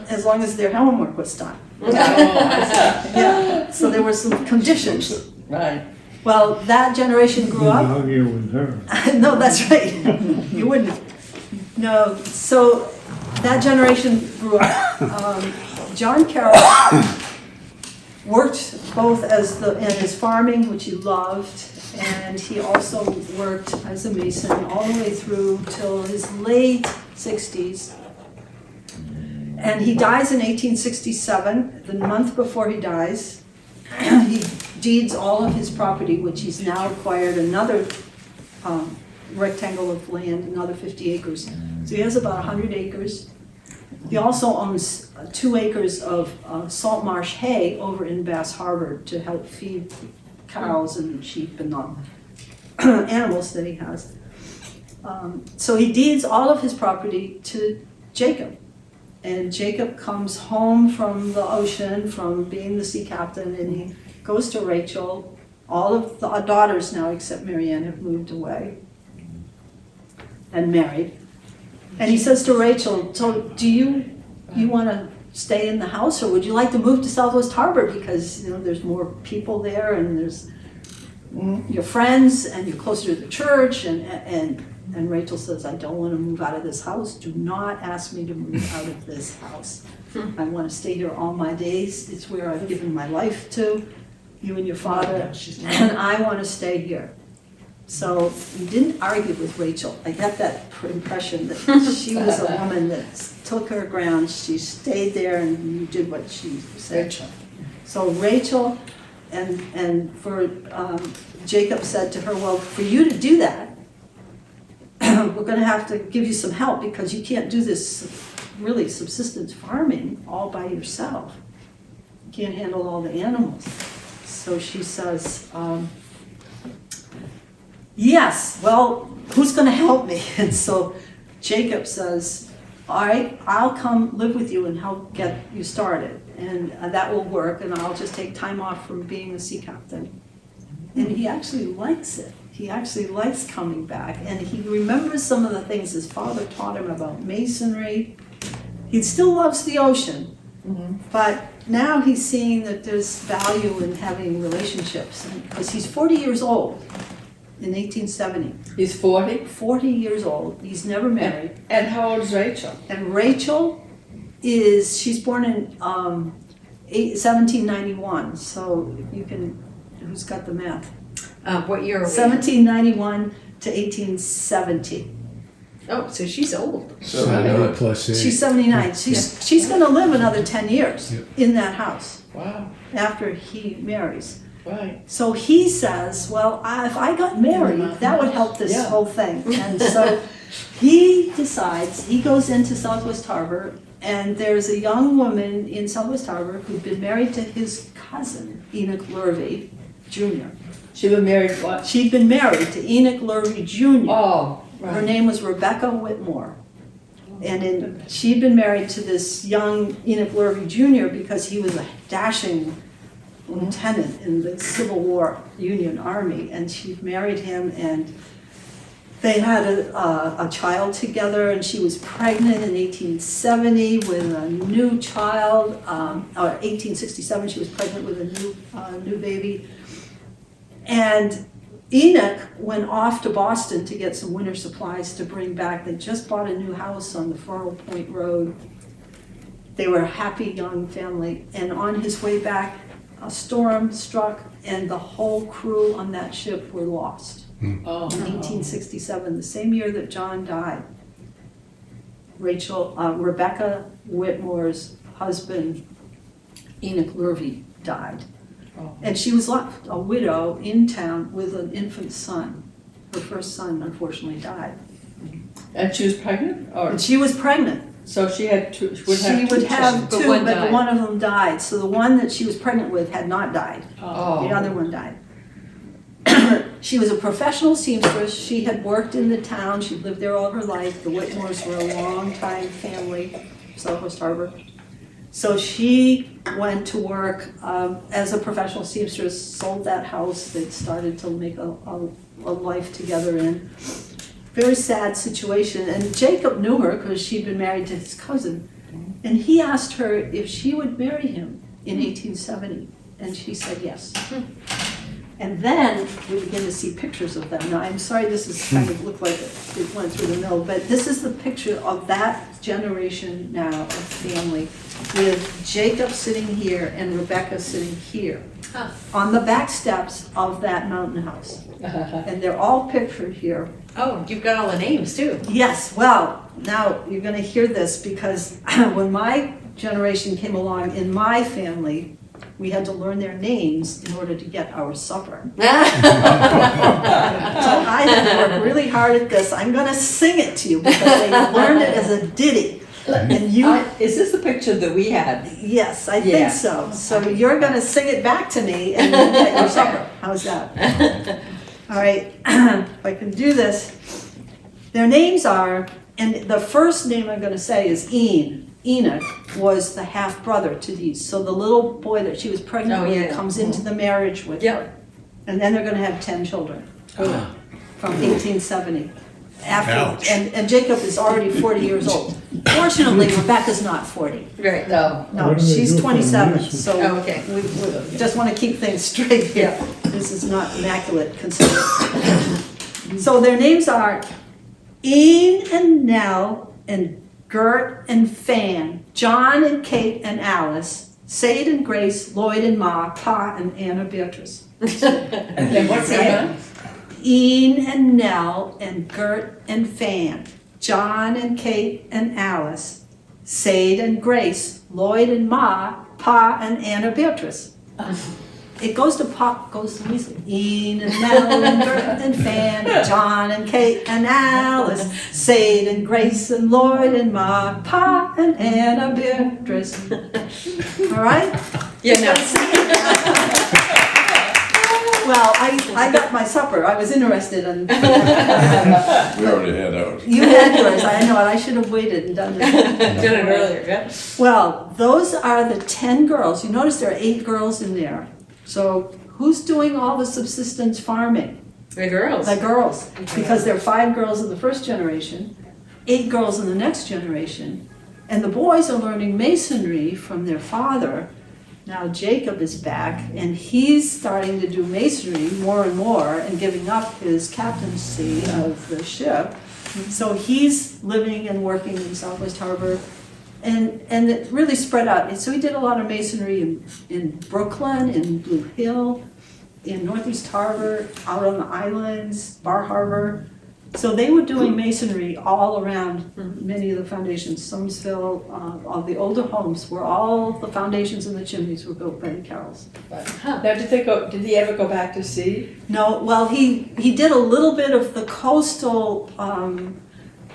as long as their homework was done. Oh, I see. Yeah. So there were some conditions. Right. Well, that generation grew up. Argue with her. No, that's right. You wouldn't. No, so that generation grew up. John Carroll worked both in his farming, which he loved, and he also worked as a mason all the way through till his late 60s. And he dies in 1867. The month before he dies, he deeds all of his property, which he's now acquired another rectangle of land, another 50 acres. So he has about 100 acres. He also owns 2 acres of salt marsh hay over in Bass Harbor to help feed cows and sheep and animals that he has. So he deeds all of his property to Jacob. And Jacob comes home from the ocean, from being the sea captain, and he goes to Rachel. All of the daughters now, except Mary Ann, have moved away and married. And he says to Rachel, so do you want to stay in the house, or would you like to move to Southwest Harbor? Because, there's more people there, and there's your friends, and you're closer to the church. And Rachel says, I don't want to move out of this house. Do not ask me to move out of this house. I want to stay here all my days. It's where I've given my life to, you and your father, and I want to stay here. So he didn't argue with Rachel. I got that impression that she was a woman that took her ground. She stayed there and you did what she said. Rachel. So Rachel and for Jacob said to her, well, for you to do that, we're going to have to give you some help because you can't do this really subsistence farming all by yourself. You can't handle all the animals. So she says, yes, well, who's going to help me? And so Jacob says, all right, I'll come live with you and help get you started. And that will work, and I'll just take time off from being a sea captain. And he actually likes it. He actually likes coming back, and he remembers some of the things his father taught him about masonry. He still loves the ocean, but now he's seeing that there's value in having relationships, because he's 40 years old in 1870. He's 40? 40 years old. He's never married. And how old is Rachel? And Rachel she's born in 1791, so if you can, who's got the math? What year are we? 1791 to 1870. Oh, so she's old. So plus 8. She's 79. She's going to live another 10 years Yep. in that house Wow, after he marries. right. So he says, well, if I got married, that would help this Yeah. whole thing. And so he decides, he goes into Southwest Harbor, and there's a young woman in Southwest Harbor who'd been married to his cousin, Enoch Lurvy, Jr. She was married what? She'd been married to Enoch Lurvy Jr. Oh, Her right. name was Rebecca Whitmore. And she'd been married to this young Enoch Lurvy Jr. because he was a dashing lieutenant in the Civil War Union Army. And she married him, and they had a child together, and she was pregnant in 1870 with a new child. Or 1867, she was pregnant with a new baby. And Enoch went off to Boston to get some winter supplies to bring back. They just bought a new house on the Furrow Point Road. They were a happy young family. And on his way back, a storm struck, and the whole crew on that ship were lost. Oh. In 1867, the same year that John died. Rebecca Whitmore's husband, Enoch Lurvy, died. Oh. And she was left a widow in town with an infant son. Her first son unfortunately died. And she was pregnant? Or, And she was pregnant. so she had two, she would have She two would have children. But two, one but died. one of them died. So the one that she was pregnant with had not died. Oh. The other one died. She was a professional seamstress. She had worked in the town. She'd lived there all her life. The Whitmores were a long-time family, Southwest Harbor. So she went to work as a professional seamstress, sold that house. They started to make a life together in. Very sad situation. And Jacob knew her because she'd been married to his cousin. And he asked her if she would marry him in 1870. And she said yes. And then we begin to see pictures of them. Now, I'm sorry this is kind of look like it went through the mill, but this is the picture of that generation now of family with Jacob sitting here and Rebecca sitting here Huh. on the back steps of that mountain house. And they're all pictured here. Oh, you've got all the names too. Yes, well, now you're gonna hear this because when my generation came along in my family, we had to learn their names in order to get our supper. So I had to work really hard at this. I'm gonna sing it to you because they learned it as a ditty. And you, Is this the picture that we had? yes, I Yeah. think so. So you're gonna sing it back to me and you get your supper. How's that? All right, if I can do this. Their names are, and the first name I'm gonna say is Enoch was the half-brother to these. So the little boy that she was pregnant Oh, with yeah. comes into the marriage with Yeah. her. And then they're gonna have 10 children from 1870. After, Ouch. and Jacob is already 40 years old. Fortunately, Rebecca's not 40. Right. No. No, What do they she's do for 27, amusement? so Oh, okay. we just want to keep things straight here. This is not immaculate considered. So their names are Ian and Nell and Gert and Fan, John and Kate and Alice, Sade and Grace, Lloyd and Ma, Pa and Anna Beatrice. And then what's the other? Ian and Nell and Gert and Fan, John and Kate and Alice, Sade and Grace, Lloyd and Ma, Pa and Anna Beatrice. It goes to Pop, goes to Weasley. Ian and Nell and Gert and Fan, John and Kate and Alice, Sade and Grace and Lloyd and Ma, Pa and Anna Beatrice. All right? Yeah, no. Well, I got my supper. I was interested in. We already had ours. You had yours, I know it, I should have waited and done this. Done it earlier, yeah. Well, those are the 10 girls. You notice there are 8 girls in there. So who's doing all the subsistence farming? The girls. The girls, because there are 5 girls in the first generation, 8 girls in the next generation, and the boys are learning masonry from their father. Now Jacob is back, and he's starting to do masonry more and more and giving up his captaincy of the ship. So he's living and working in Southwest Harbor, and it really spread out. And so he did a lot of masonry in Brooklyn, in Blue Hill, in Northeast Harbor, out on the islands, Bar Harbor. So they were doing masonry all around many of the foundations. Somersville, all the older homes where all the foundations and the chimneys were built by the Carrolls. Now, did he ever go back to sea? No, well, he did a little bit of the coastal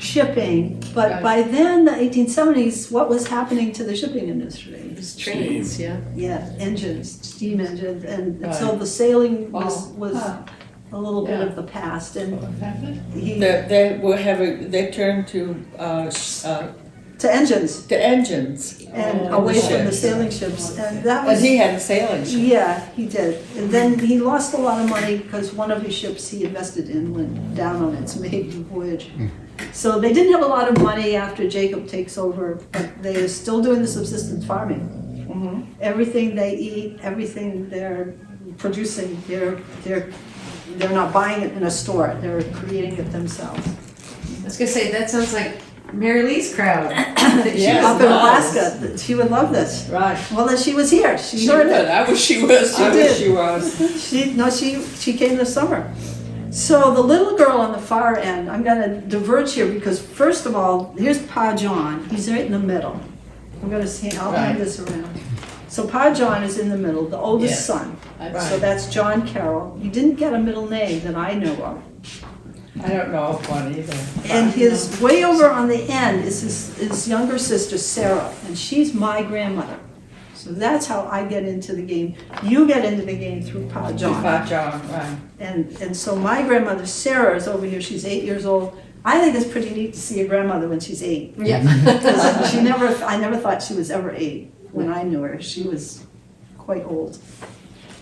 shipping, but Right. by then, the 1870s, what was happening to the shipping industry? It's trains, yeah. Yeah, engines, steam engines, and so Right. the sailing Oh, was huh. a little bit Yeah. of the past, and What happened? he, They were having, they turned to to engines and Oh, away from the ships. sailing ships, and that And was. he had a sailing ship. Yeah, he did. And then he lost a lot of money because one of his ships he invested in went down on its maiden voyage. So they didn't have a lot of money after Jacob takes over, but they are still doing the subsistence farming. Mhm. Everything they eat, everything they're producing, they're not buying it in a store. They're creating it themselves. I was gonna say, that sounds like Mary Lee's crowd. That she Yes, was Up in it does. Alaska, she would love this. Right. Well, then she was here. She She heard would. it. I wish she was. She I did. wish she was. She came this summer. So the little girl on the far end, I'm gonna diverge here because first of all, here's Pa John. He's right in the middle. I'm gonna see, I'll hand Right. this around. So Pa John is in the middle, the oldest Yes. son. Right. So that's John Carroll. He didn't get a middle name that I know of. I don't know of one either. And his way over on the end is his younger sister Sarah, and she's my grandmother. So that's how I get into the game. You get into the game through Pa John. Pa John, right. And so my grandmother Sarah is over here. She's 8 years old. I think it's pretty neat to see a grandmother when she's 8. Yeah. Because I never thought she was ever 8 when I knew her. She was quite old.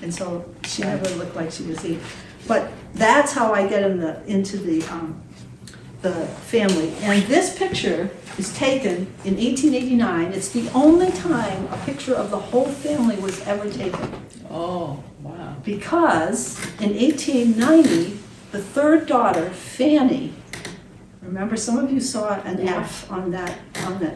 And so she never looked like she was 8. But that's how I get into the family. And this picture is taken in 1889. It's the only time a picture of the whole family was ever taken. Oh, wow. Because in 1890, the third daughter, Fanny, remember some of you saw an F on that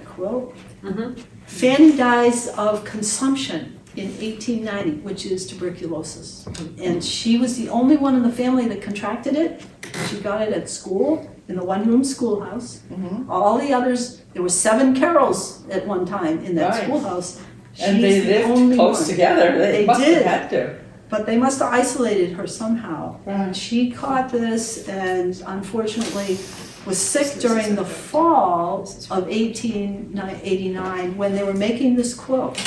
quilt? Mhm. Fanny dies of consumption in 1890, which is tuberculosis. And she was the only one in the family that contracted it. She got it at school, in the one-room schoolhouse. Mhm. All the others, there were 7 Carrolls at one time in that Right. schoolhouse. And She's they the lived only close one. together. They They must did. have had to. But they must have isolated her somehow. Right. And she caught this and unfortunately was sick during the fall of 1889 when they were making this quilt.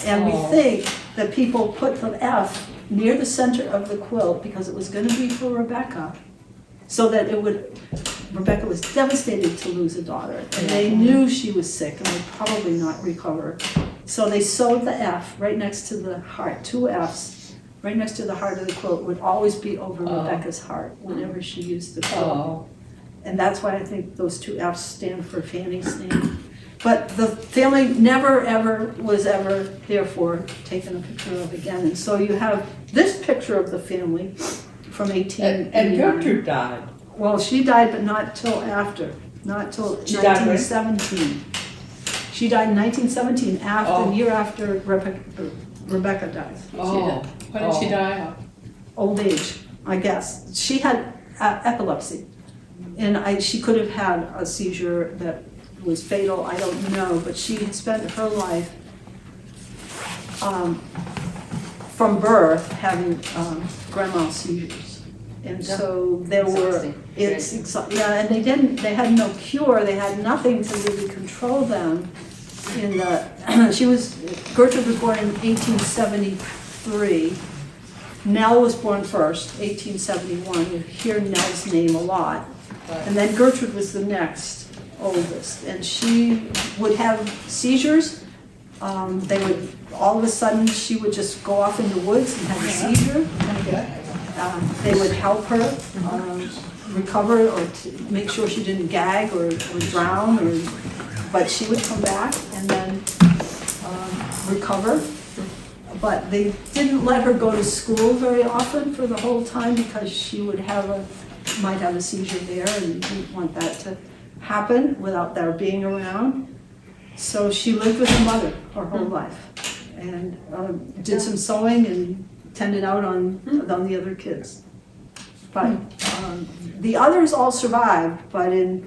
And we Oh. think that people put the F near the center of the quilt because it was going to be for Rebecca. So that Rebecca was devastated to lose a daughter. And they knew she was sick and would probably not recover. So they sewed the F right next to the heart, 2 Fs, right next to the heart of the quilt would always be over Oh. Rebecca's heart whenever she used the quilt. Oh, And that's why I think those 2 Fs stand for Fanny's name. But the family never, ever, was ever, therefore, taken a picture of again. And so you have this picture of the family from 1889. and Gertrude died. Well, she died, but not till after, not till She died when? 1917. She died in 1917, Oh. the year after Rebecca died. Oh. What did she die of? Old age, I guess. She had epilepsy. And she could have had a seizure that was fatal, I don't know, but she had spent her life from birth having grand mal seizures. And so there were, Exhausting. yeah, and they had no cure, they had nothing to really control them. Gertrude was born in 1873. Nell was born first, 1871. You hear Nell's name a lot. And then Gertrude was the next oldest. And she would have seizures. They would, all of a sudden, she would just go off in the woods and have a seizure. They would help her recover or to make sure she didn't gag or drown. But she would come back and then recover. But they didn't let her go to school very often for the whole time because she would might have a seizure there and didn't want that to happen without their being around. So she lived with her mother her whole life and did some sewing and tended out on the other kids. But the others all survived, but in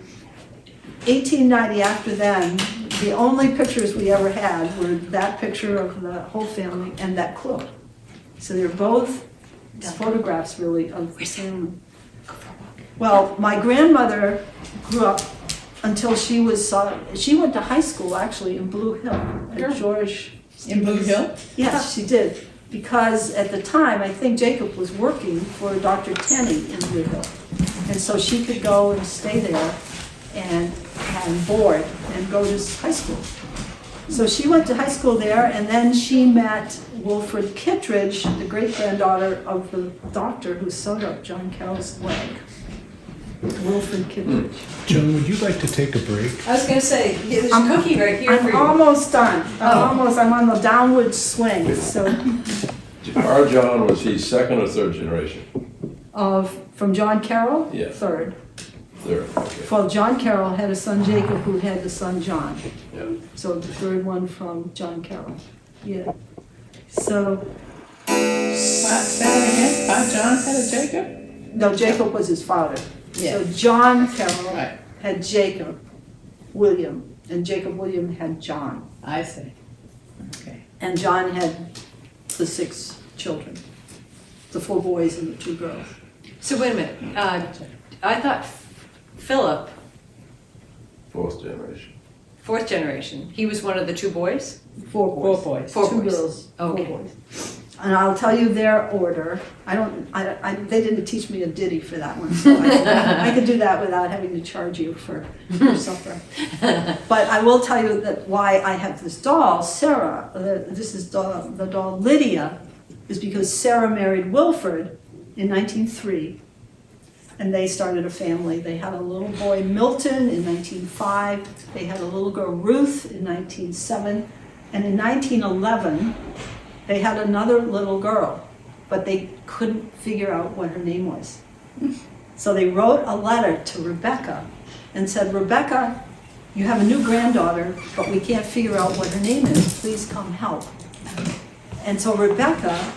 1890, after then, the only pictures we ever had were that picture of the whole family and that quilt. So they're both photographs, really, of the family. Well, my grandmother grew up until she went to high school actually in Blue Hill at George. In Blue Hill? Yes, she did. Because at the time, I think Jacob was working for Dr. Tenney in Blue Hill. And so she could go and stay there and board and go to high school. So she went to high school there, and then she met Wilfred Kittredge, the great-granddaughter of the doctor who sewed up John Carroll's leg. Wilfred Kittredge. Joan, would you like to take a break? I was gonna say, there's a cookie right here for I'm you. almost done. I'm on the downward swing, so, Our John, was he second or third generation? from John Carroll? Yeah. Third. Third, okay. Well, John Carroll had a son Jacob who had the son John. Yeah. So the third one from John Carroll. Yeah. So, What, say that again? John had a Jacob? no, Jacob was his father. Yeah. So John Carroll Right, had Jacob William, and Jacob William had John. I see. Okay. And John had the 6 children, the 4 boys and the 2 girls. So wait a minute, I thought Philip, Fourth generation. 4th generation, he was one of the 2 boys? 4 Four boys. boys. 4 2 boys. girls, 4 Okay. boys. And I'll tell you their order. They didn't teach me a ditty for that one, so I could do that without having to charge you for supper. But I will tell you that why I have this doll, Sarah, this is the doll Lydia, is because Sarah married Wilfred in 1903, and they started a family. They had a little boy, Milton, in 1905. They had a little girl, Ruth, in 1907. And in 1911, they had another little girl, but they couldn't figure out what her name was. So they wrote a letter to Rebecca and said, Rebecca, you have a new granddaughter, but we can't figure out what her name is. Please come help. And so Rebecca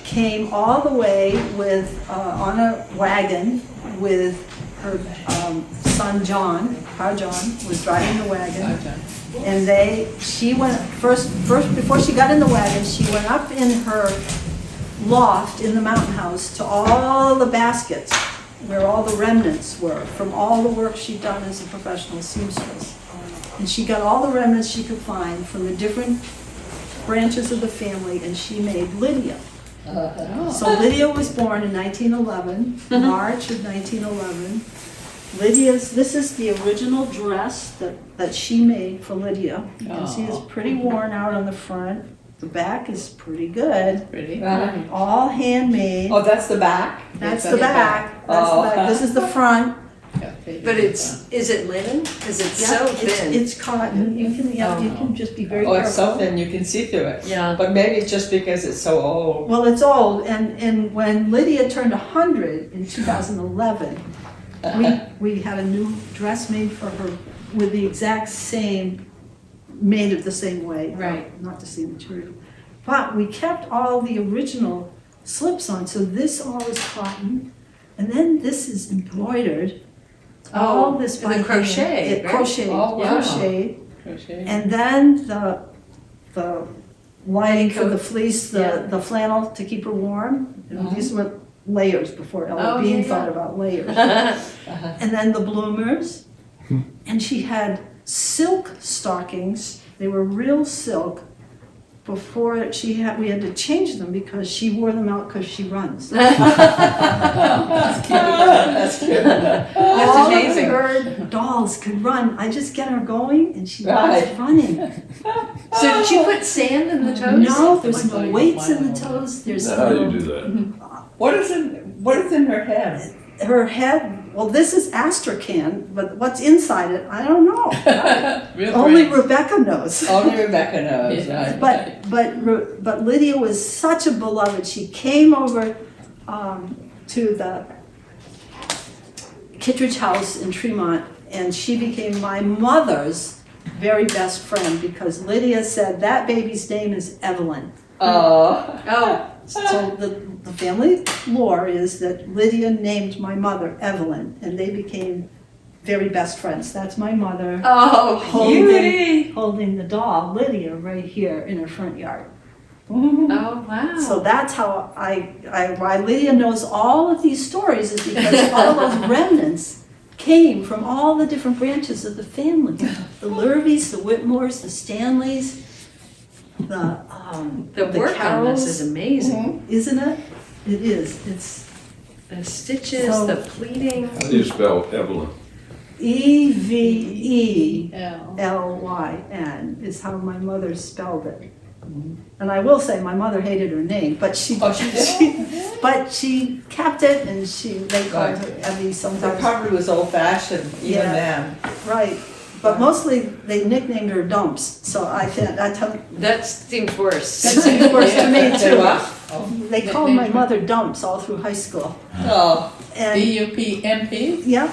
came all the way on a wagon with her son John. Our John was driving the wagon. John. And she went first before she got in the wagon, she went up in her loft in the mountain house to all the baskets where all the remnants were from all the work she'd done as a professional seamstress. And she got all the remnants she could find from the different branches of the family, and she made Lydia. So Lydia was born in 1911, March of 1911. This is the original dress that she made for Lydia. You can see it's pretty worn out on the front. The back is pretty good. Pretty. All handmade. Oh, that's the back? That's the back. That's the back. This is the front. But is it linen? Because it's Yeah, so thin. It's cotton. You can just be very Oh, it's so careful. thin, you can see through it. Yeah. But maybe it's just because it's so old. Well, it's old, and when Lydia turned 100 in 2011, we had a new dress made for her with the exact same, made of the same way. Right. Not the same material. But we kept all the original slips on, so this all is cotton, and then this is embroidered. All this and by the hand. crochet, It right? crocheted, Oh, wow. crocheted. Crochet. And then the lining for the Coats. fleece, Yeah. the flannel to keep her warm. You know, these were layers before Ella Oh, Bean yeah, thought yeah. about layers. And then the bloomers. And she had silk stockings. They were real silk. Before we had to change them because she wore them out because she runs. That's cute. All amazing. of her dolls could run. I just get her going and she was Right. running. So did you put sand in the toes? No, there's no weights in the toes. There's Now, how do no, you do that? What is in her head? her head. Well, this is astrakhan, but what's inside it, I don't know. Real Only brains. Rebecca knows. Only Rebecca knows, right? But Lydia was such a beloved. She came over to the Kittredge house in Tremont, and she became my mother's very best friend because Lydia said that baby's name is Evelyn. Oh. Oh, So the family lore is that Lydia named my mother Evelyn, and they became very best friends. That's my mother cutie. holding the doll, Lydia, right here in her front yard. Oh, wow. So that's how why Lydia knows all of these stories is because all of those remnants came from all the different branches of the family. The Lurvies, the Whitmores, the Stanleys, The work on Carrolls. this is amazing. Isn't it? It is. It's The stitches, So- the pleating. How do you spell Evelyn? Evelyn is how my mother spelled it. And I will say, my mother hated her name, but she, Oh, she did? but she kept it, and they called her Evie It sometimes. probably was old fashioned even Yeah. then. Right, but mostly they nicknamed her Dumps, so I can't, That seems worse. that seems worse to me Say too. what? Oh. They called my mother Dumps all through high school. Oh, And, D-U-P-M-P? yep,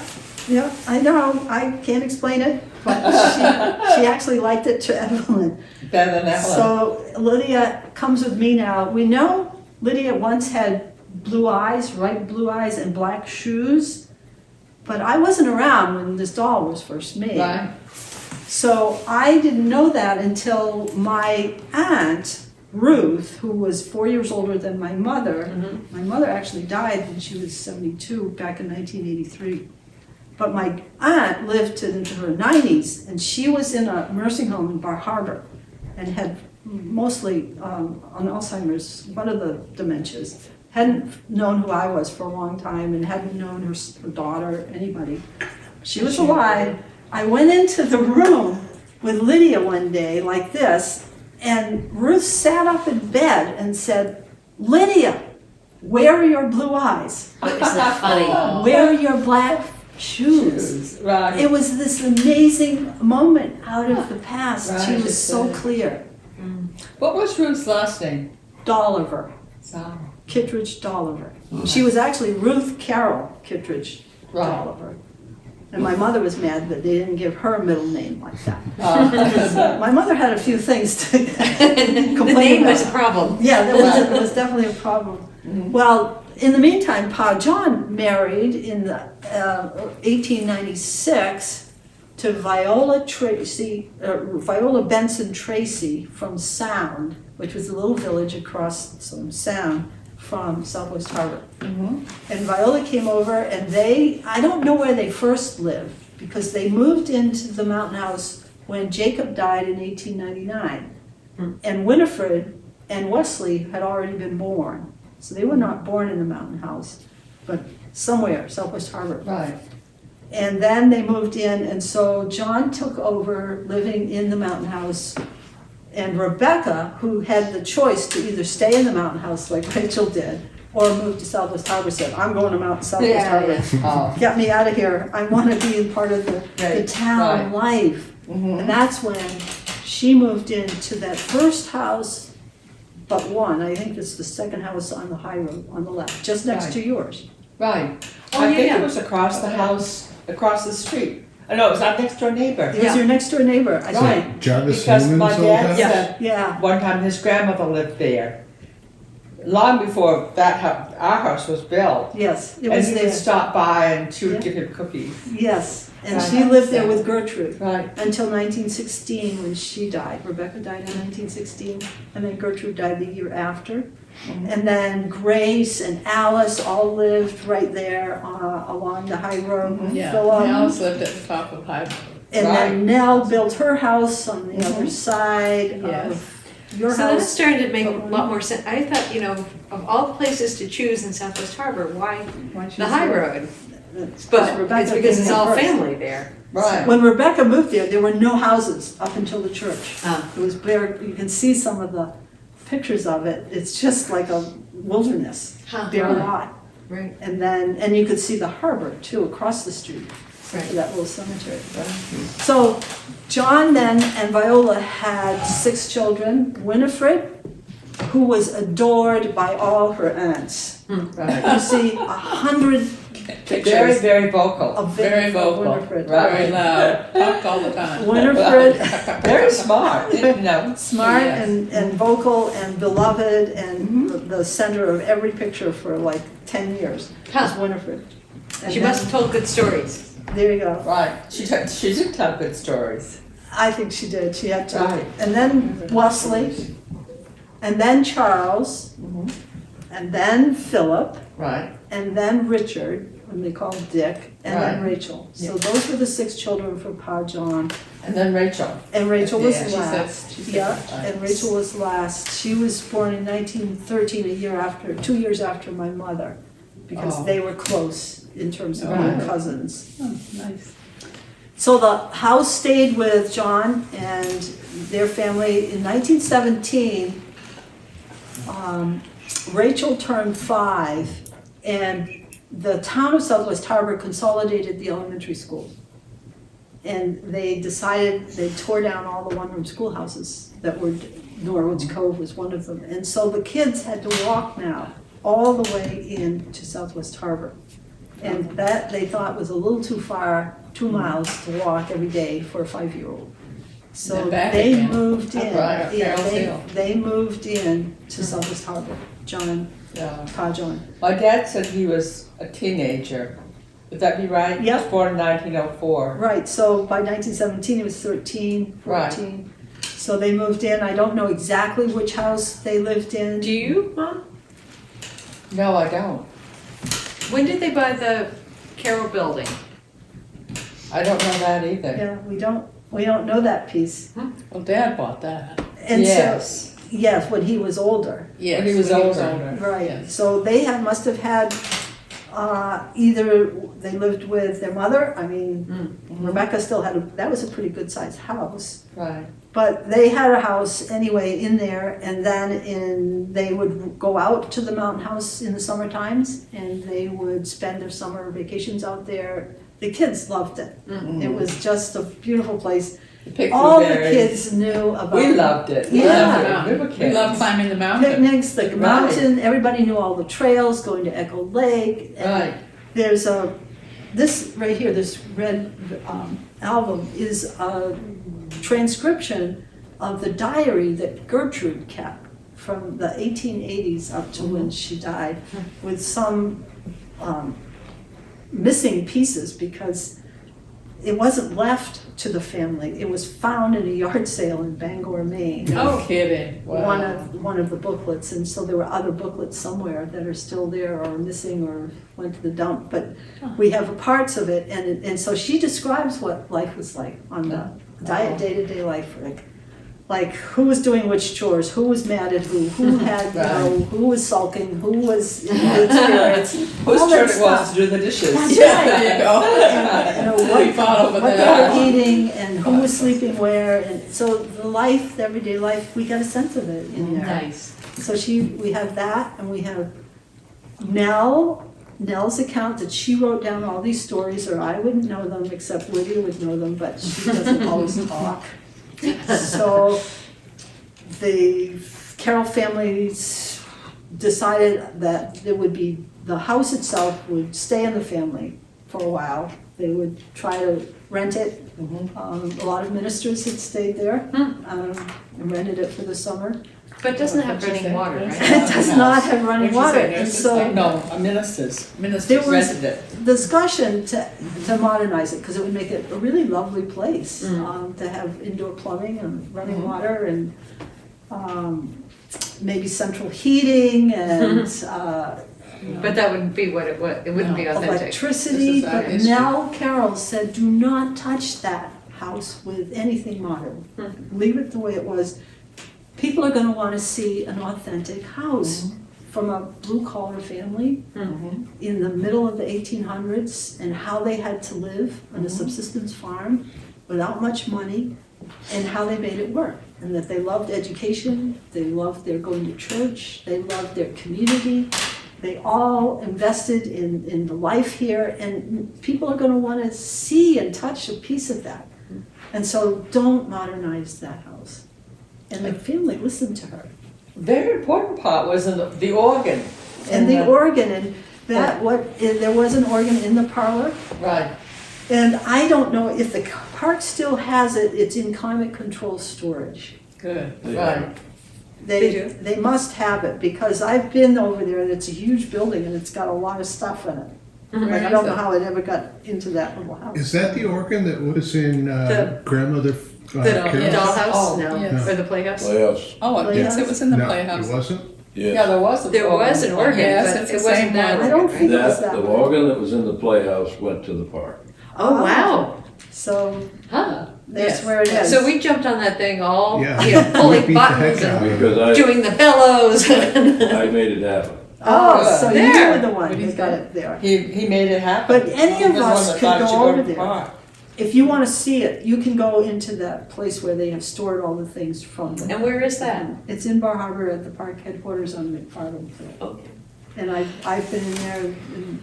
I know, I can't explain it, but she actually liked it to Evelyn. Better than Evelyn. So Lydia comes with me now. We know Lydia once had blue eyes, bright blue eyes, and black shoes, but I wasn't around when this doll was first made. Right. So I didn't know that until my aunt, Ruth, who was 4 years older than my mother. My mother actually died when she was 72 back in 1983. But my aunt lived into her 90s, and she was in a nursing home in Bar Harbor and had mostly on Alzheimer's, one of the dementias. Hadn't known who I was for a long time and hadn't known her daughter, anybody. She was alive. I went into the room with Lydia one day like this, and Ruth sat up in bed and said, "Lydia, where are your blue eyes? Isn't that funny? Where are your black shoes?" Right. It was this amazing moment out of the past. She Right. was so clear. What was Ruth's last name? Dolliver, Sarah. Kittredge Dolliver. She was actually Ruth Carroll Kittredge Right. Dolliver. And my mother was mad that they didn't give her a middle name like that. My mother had a few things to The complain name was a about. problem. Yeah, there was definitely a problem. Well, in the meantime, Pa John married in the 1896 to Viola Benson Tracy from Sound, which was a little village across some Sound from Southwest Harbor. And Viola came over, and I don't know where they first lived, because they moved into the mountain house when Jacob died in 1899. And Winifred and Wesley had already been born. So they were not born in the mountain house, but somewhere, Southwest Harbor. Right. And then they moved in, and so John took over living in the mountain house. And Rebecca, who had the choice to either stay in the mountain house like Rachel did, or move to Southwest Harbor, said, "I'm going to Southwest Harbor. Oh. Get me out of here. I want to be in part of the Right, town life." And that's when she moved into that first house, but one. I think it's the second house on the high road on the left, just next Right. to yours. Right. Oh, I think yeah. it was across the house, across the street. Oh, no, it was our next door neighbor. It was your next door neighbor, I think. Right. Jarvis Because my Newman's old dad house? said Yeah, one time his grandmother lived there. Long before our house was built. yes, it And was he would there. stop by and she would Yeah. give him cookies. Yes, and Right. she lived there with Gertrude Right. until 1916 when she died. Rebecca died in 1916, and then Gertrude died the year after. And then Grace and Alice all lived right there along the high road. Yeah, Philip. Alice lived at the top of High. And Right. then Nell built her house on the other side Yes. of your So that's house. starting to make a lot more sense. I thought, of all the places to choose in Southwest Harbor, why the high road? But Rebecca it's because came it's in all first. family there. Right. When Rebecca moved there were no houses up until the church. Ah. It was bare, you can see some of the pictures of it. It's just like a wilderness, Huh. bare Right. lot. Right, And you could see the harbor too, across the street, to right. that little cemetery. So John then and Viola had 6 children. Winifred, who was adored by all her aunts. Right. You see 100 Very, pictures very vocal. of Very vocal. Winifred. Right. Very loud, talked all the time. Winifred, Very smart, you know. smart Yes. and vocal and beloved and the center of every picture for like 10 years was Huh. Winifred. And She then- must have told good stories. There you go. Right. She did tell good stories. I think she did. She had to. Right. And then Wesley, and then Charles, and then Philip, Right. and then Richard. whom they called Dick, and then Right. Rachel. So those were the 6 children for Pa John. And then Rachel. And Rachel was Yeah, she last. she said Yeah, right. and Rachel was last. She was born in 1913, 2 years after my mother, because Oh. they were close in terms of Right. being cousins. Oh, nice. So the house stayed with John and their family. In 1917, Rachel turned 5, and the town of Southwest Harbor consolidated the elementary schools. And they decided, they tore down all the one-room schoolhouses that were, Norwich Cove was one of them. And so the kids had to walk now all the way in to Southwest Harbor. And that they thought was a little too far, 2 miles to walk every day for a 5-year-old. So And back they again. moved in, Right, yeah, Carroll's Hill. they moved in to Southwest Harbor, John, Yeah. Pa John. My dad said he was a teenager. Would that be right? He was Yep. born in 1904. Right, so by 1917, he was 13, 14. So they moved in. I don't know exactly which house they lived in. Do you, Mom? No, I don't. When did they buy the Carroll building? I don't know that either. Yeah, we don't know that piece. Well, Dad bought that. And Yes. so, yes, when he was older. Yes, When he was older. Right, Yes. so they must have had, either they lived with their mother, I mean, Rebecca still had, that was a pretty good sized house. Right. But they had a house anyway in there, and then they would go out to the mountain house in the summer times, and they would spend their summer vacations out there. The kids loved it. It was just a beautiful place. The All the picnic kids knew about We loved it. We Yeah. loved it. We were We kids. love climbing the mountain. picnics, the Right. mountain. Everybody knew all the trails, going to Echo Lake. And Right. there's this right here, this red album is a transcription of the diary that Gertrude kept from the 1880s up to when she died, with some missing pieces because it wasn't left to the family. It was found in a yard sale in Bangor, Maine. No kidding. Wow. One of the booklets, and so there were other booklets somewhere that are still there or missing or went to the dump, but we have parts of it, and so she describes what life was like on the day-to-day life, like who was doing which chores, who was mad at who had, who was sulking, who was in good spirits, Whose all turn that it was stuff. to do the dishes? That's Yeah, right. there you go. And, you know, We fought over what they that. were eating and who was sleeping where, and so the life, the everyday life, we got a sense of it in there. Nice. So we have that, and we have Nell's account that she wrote down all these stories, or I wouldn't know them, except Lydia would know them, but she doesn't always talk. So the Carroll families decided that the house itself would stay in the family for a while. They would try to rent it. A lot of ministers had stayed there and rented it for the summer. But it doesn't have running water, right? It does not have running What'd you say, water, and nurses? so No, a minister's. there Ministers was rented it. discussion to modernize it, because it would make it a really lovely place to have indoor plumbing and running water and maybe central heating and But that wouldn't be what it would. It wouldn't be authentic. electricity. This is our But history. Nell Carroll said, do not touch that house with anything modern. Leave it the way it was. People are gonna wanna see an authentic house from a blue-collar family in the middle of the 1800s, and how they had to live on a subsistence farm without much money, and how they made it work. And that they loved education, they loved their going to church, they loved their community. They all invested in the life here, and people are gonna wanna see and touch a piece of that. And so don't modernize that house. And the family listened to her. Very important part was the organ. And the organ, and there was an organ in the parlor. Right. And I don't know if the park still has it, it's in climate control storage. Good. Right. They must have it, because I've been over there, and it's a huge building, and it's got a lot of stuff in it. Like, I don't know how it ever got into that little house. Is that the organ that was in The- grandmother The Carol's? dollhouse? Oh, No. yes. Or the playhouse? Playhouse. Oh, yes, it was in the No, playhouse. it wasn't? Yeah, Yeah. there was a. There was an organ, Yes, but it's it the wasn't same that one. I don't think it was That, that the one. organ that was in the playhouse went to the park. Oh, wow. So Huh. that's Yes. where it is. So we jumped on that thing all, Yeah. you know, We pulling beat the heck buttons out and of Because I, doing the bellows. I made it happen. Oh, Good. so you There. were the one What who he's got got. it there. He made it happen. But any He of was us one that could thought go you should over to the there. park. If you want to see it, you can go into that place where they have stored all the things from them. And where is that? It's in Bar Harbor at the park headquarters on McFarland Field. Okay. And I've been in there and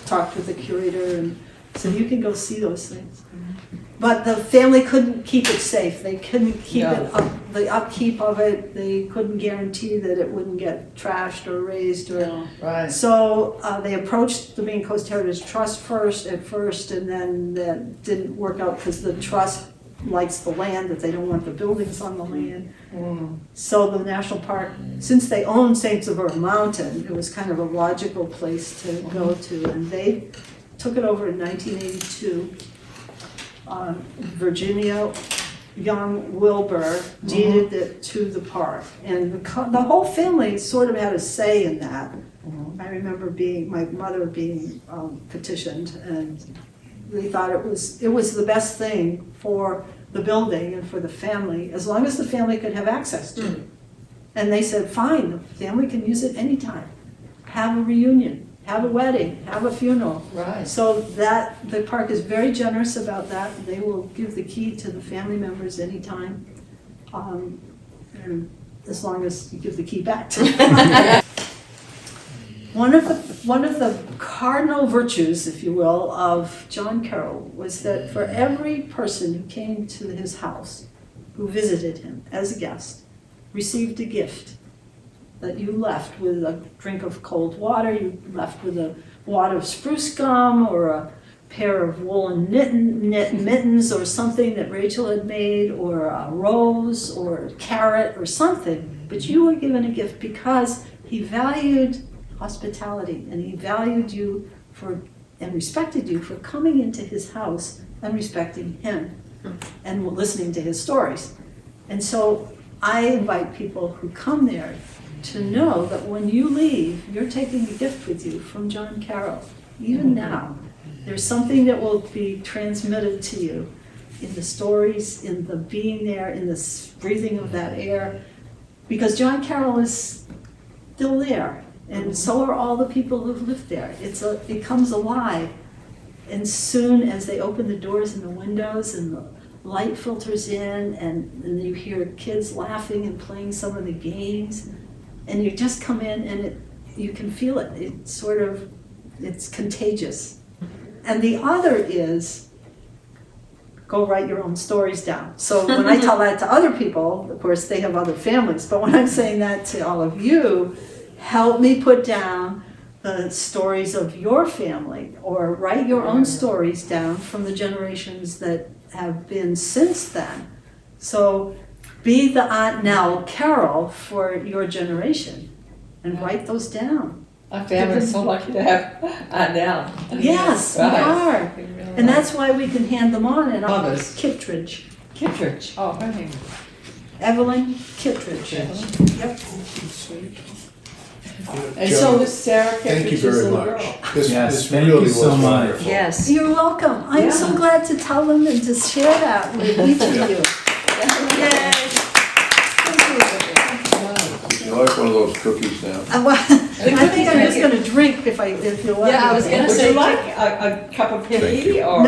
talked with the curator, and so you can go see those things. But the family couldn't keep it safe. They couldn't keep No. it up, the upkeep of it. They couldn't guarantee that it wouldn't get trashed or raised or. No, right. So they approached the Maine Coast Heritage Trust at first, and then that didn't work out because the trust likes the land, that they don't want the buildings on the land. So the national park, since they own St. Saveur Mountain, it was kind of a logical place to go to, and they took it over in 1982. Virginia Young Wilbur deeded it to the park, and the whole family sort of had a say in that. I remember my mother being petitioned, and they thought it was the best thing for the building and for the family, as long as the family could have access to it. And they said, fine, the family can use it anytime. Have a reunion, have a wedding, have a funeral. Right. So the park is very generous about that. They will give the key to the family members anytime, and as long as you give the key back to them. One of the cardinal virtues, if you will, of John Carroll was that for every person who came to his house, who visited him as a guest, received a gift. That you left with a drink of cold water, you left with a wad of spruce gum, or a pair of woolen mittens, or something that Rachel had made, or a rose, or a carrot, or something. But you were given a gift because he valued hospitality, and he valued you and respected you for coming into his house and respecting him and listening to his stories. And so I invite people who come there to know that when you leave, you're taking a gift with you from John Carroll. Even now, there's something that will be transmitted to you in the stories, in the being there, in the breathing of that air, because John Carroll is still there, and so are all the people who've lived there. It comes alive, and soon as they open the doors and the windows and the light filters in, and you hear kids laughing and playing some of the games, and you just come in and you can feel it. It's contagious. And the other is, go write your own stories down. So when I tell that to other people, of course they have other families, but when I'm saying that to all of you, help me put down the stories of your family, or write your own stories down from the generations that have been since then. So be the Aunt Nell Carroll for your generation and write those down. Our family's so lucky to have Adele. Yes, we Right. are. And that's why we can hand them on. And Others. Kittredge, Kittredge. Oh, her name. Evelyn Kittredge. Yep. And Joe, so this Sarah Thank you Kittredge's very little much. girl. This Yes, thank really you was so much. wonderful. Yes. You're welcome. I'm so glad to tell them and to share that with each of you. Yay. Would you like one of those cookies now? Well, I think I'm just gonna drink if you want. Yeah, I was gonna Would say- you like a cup of tea or?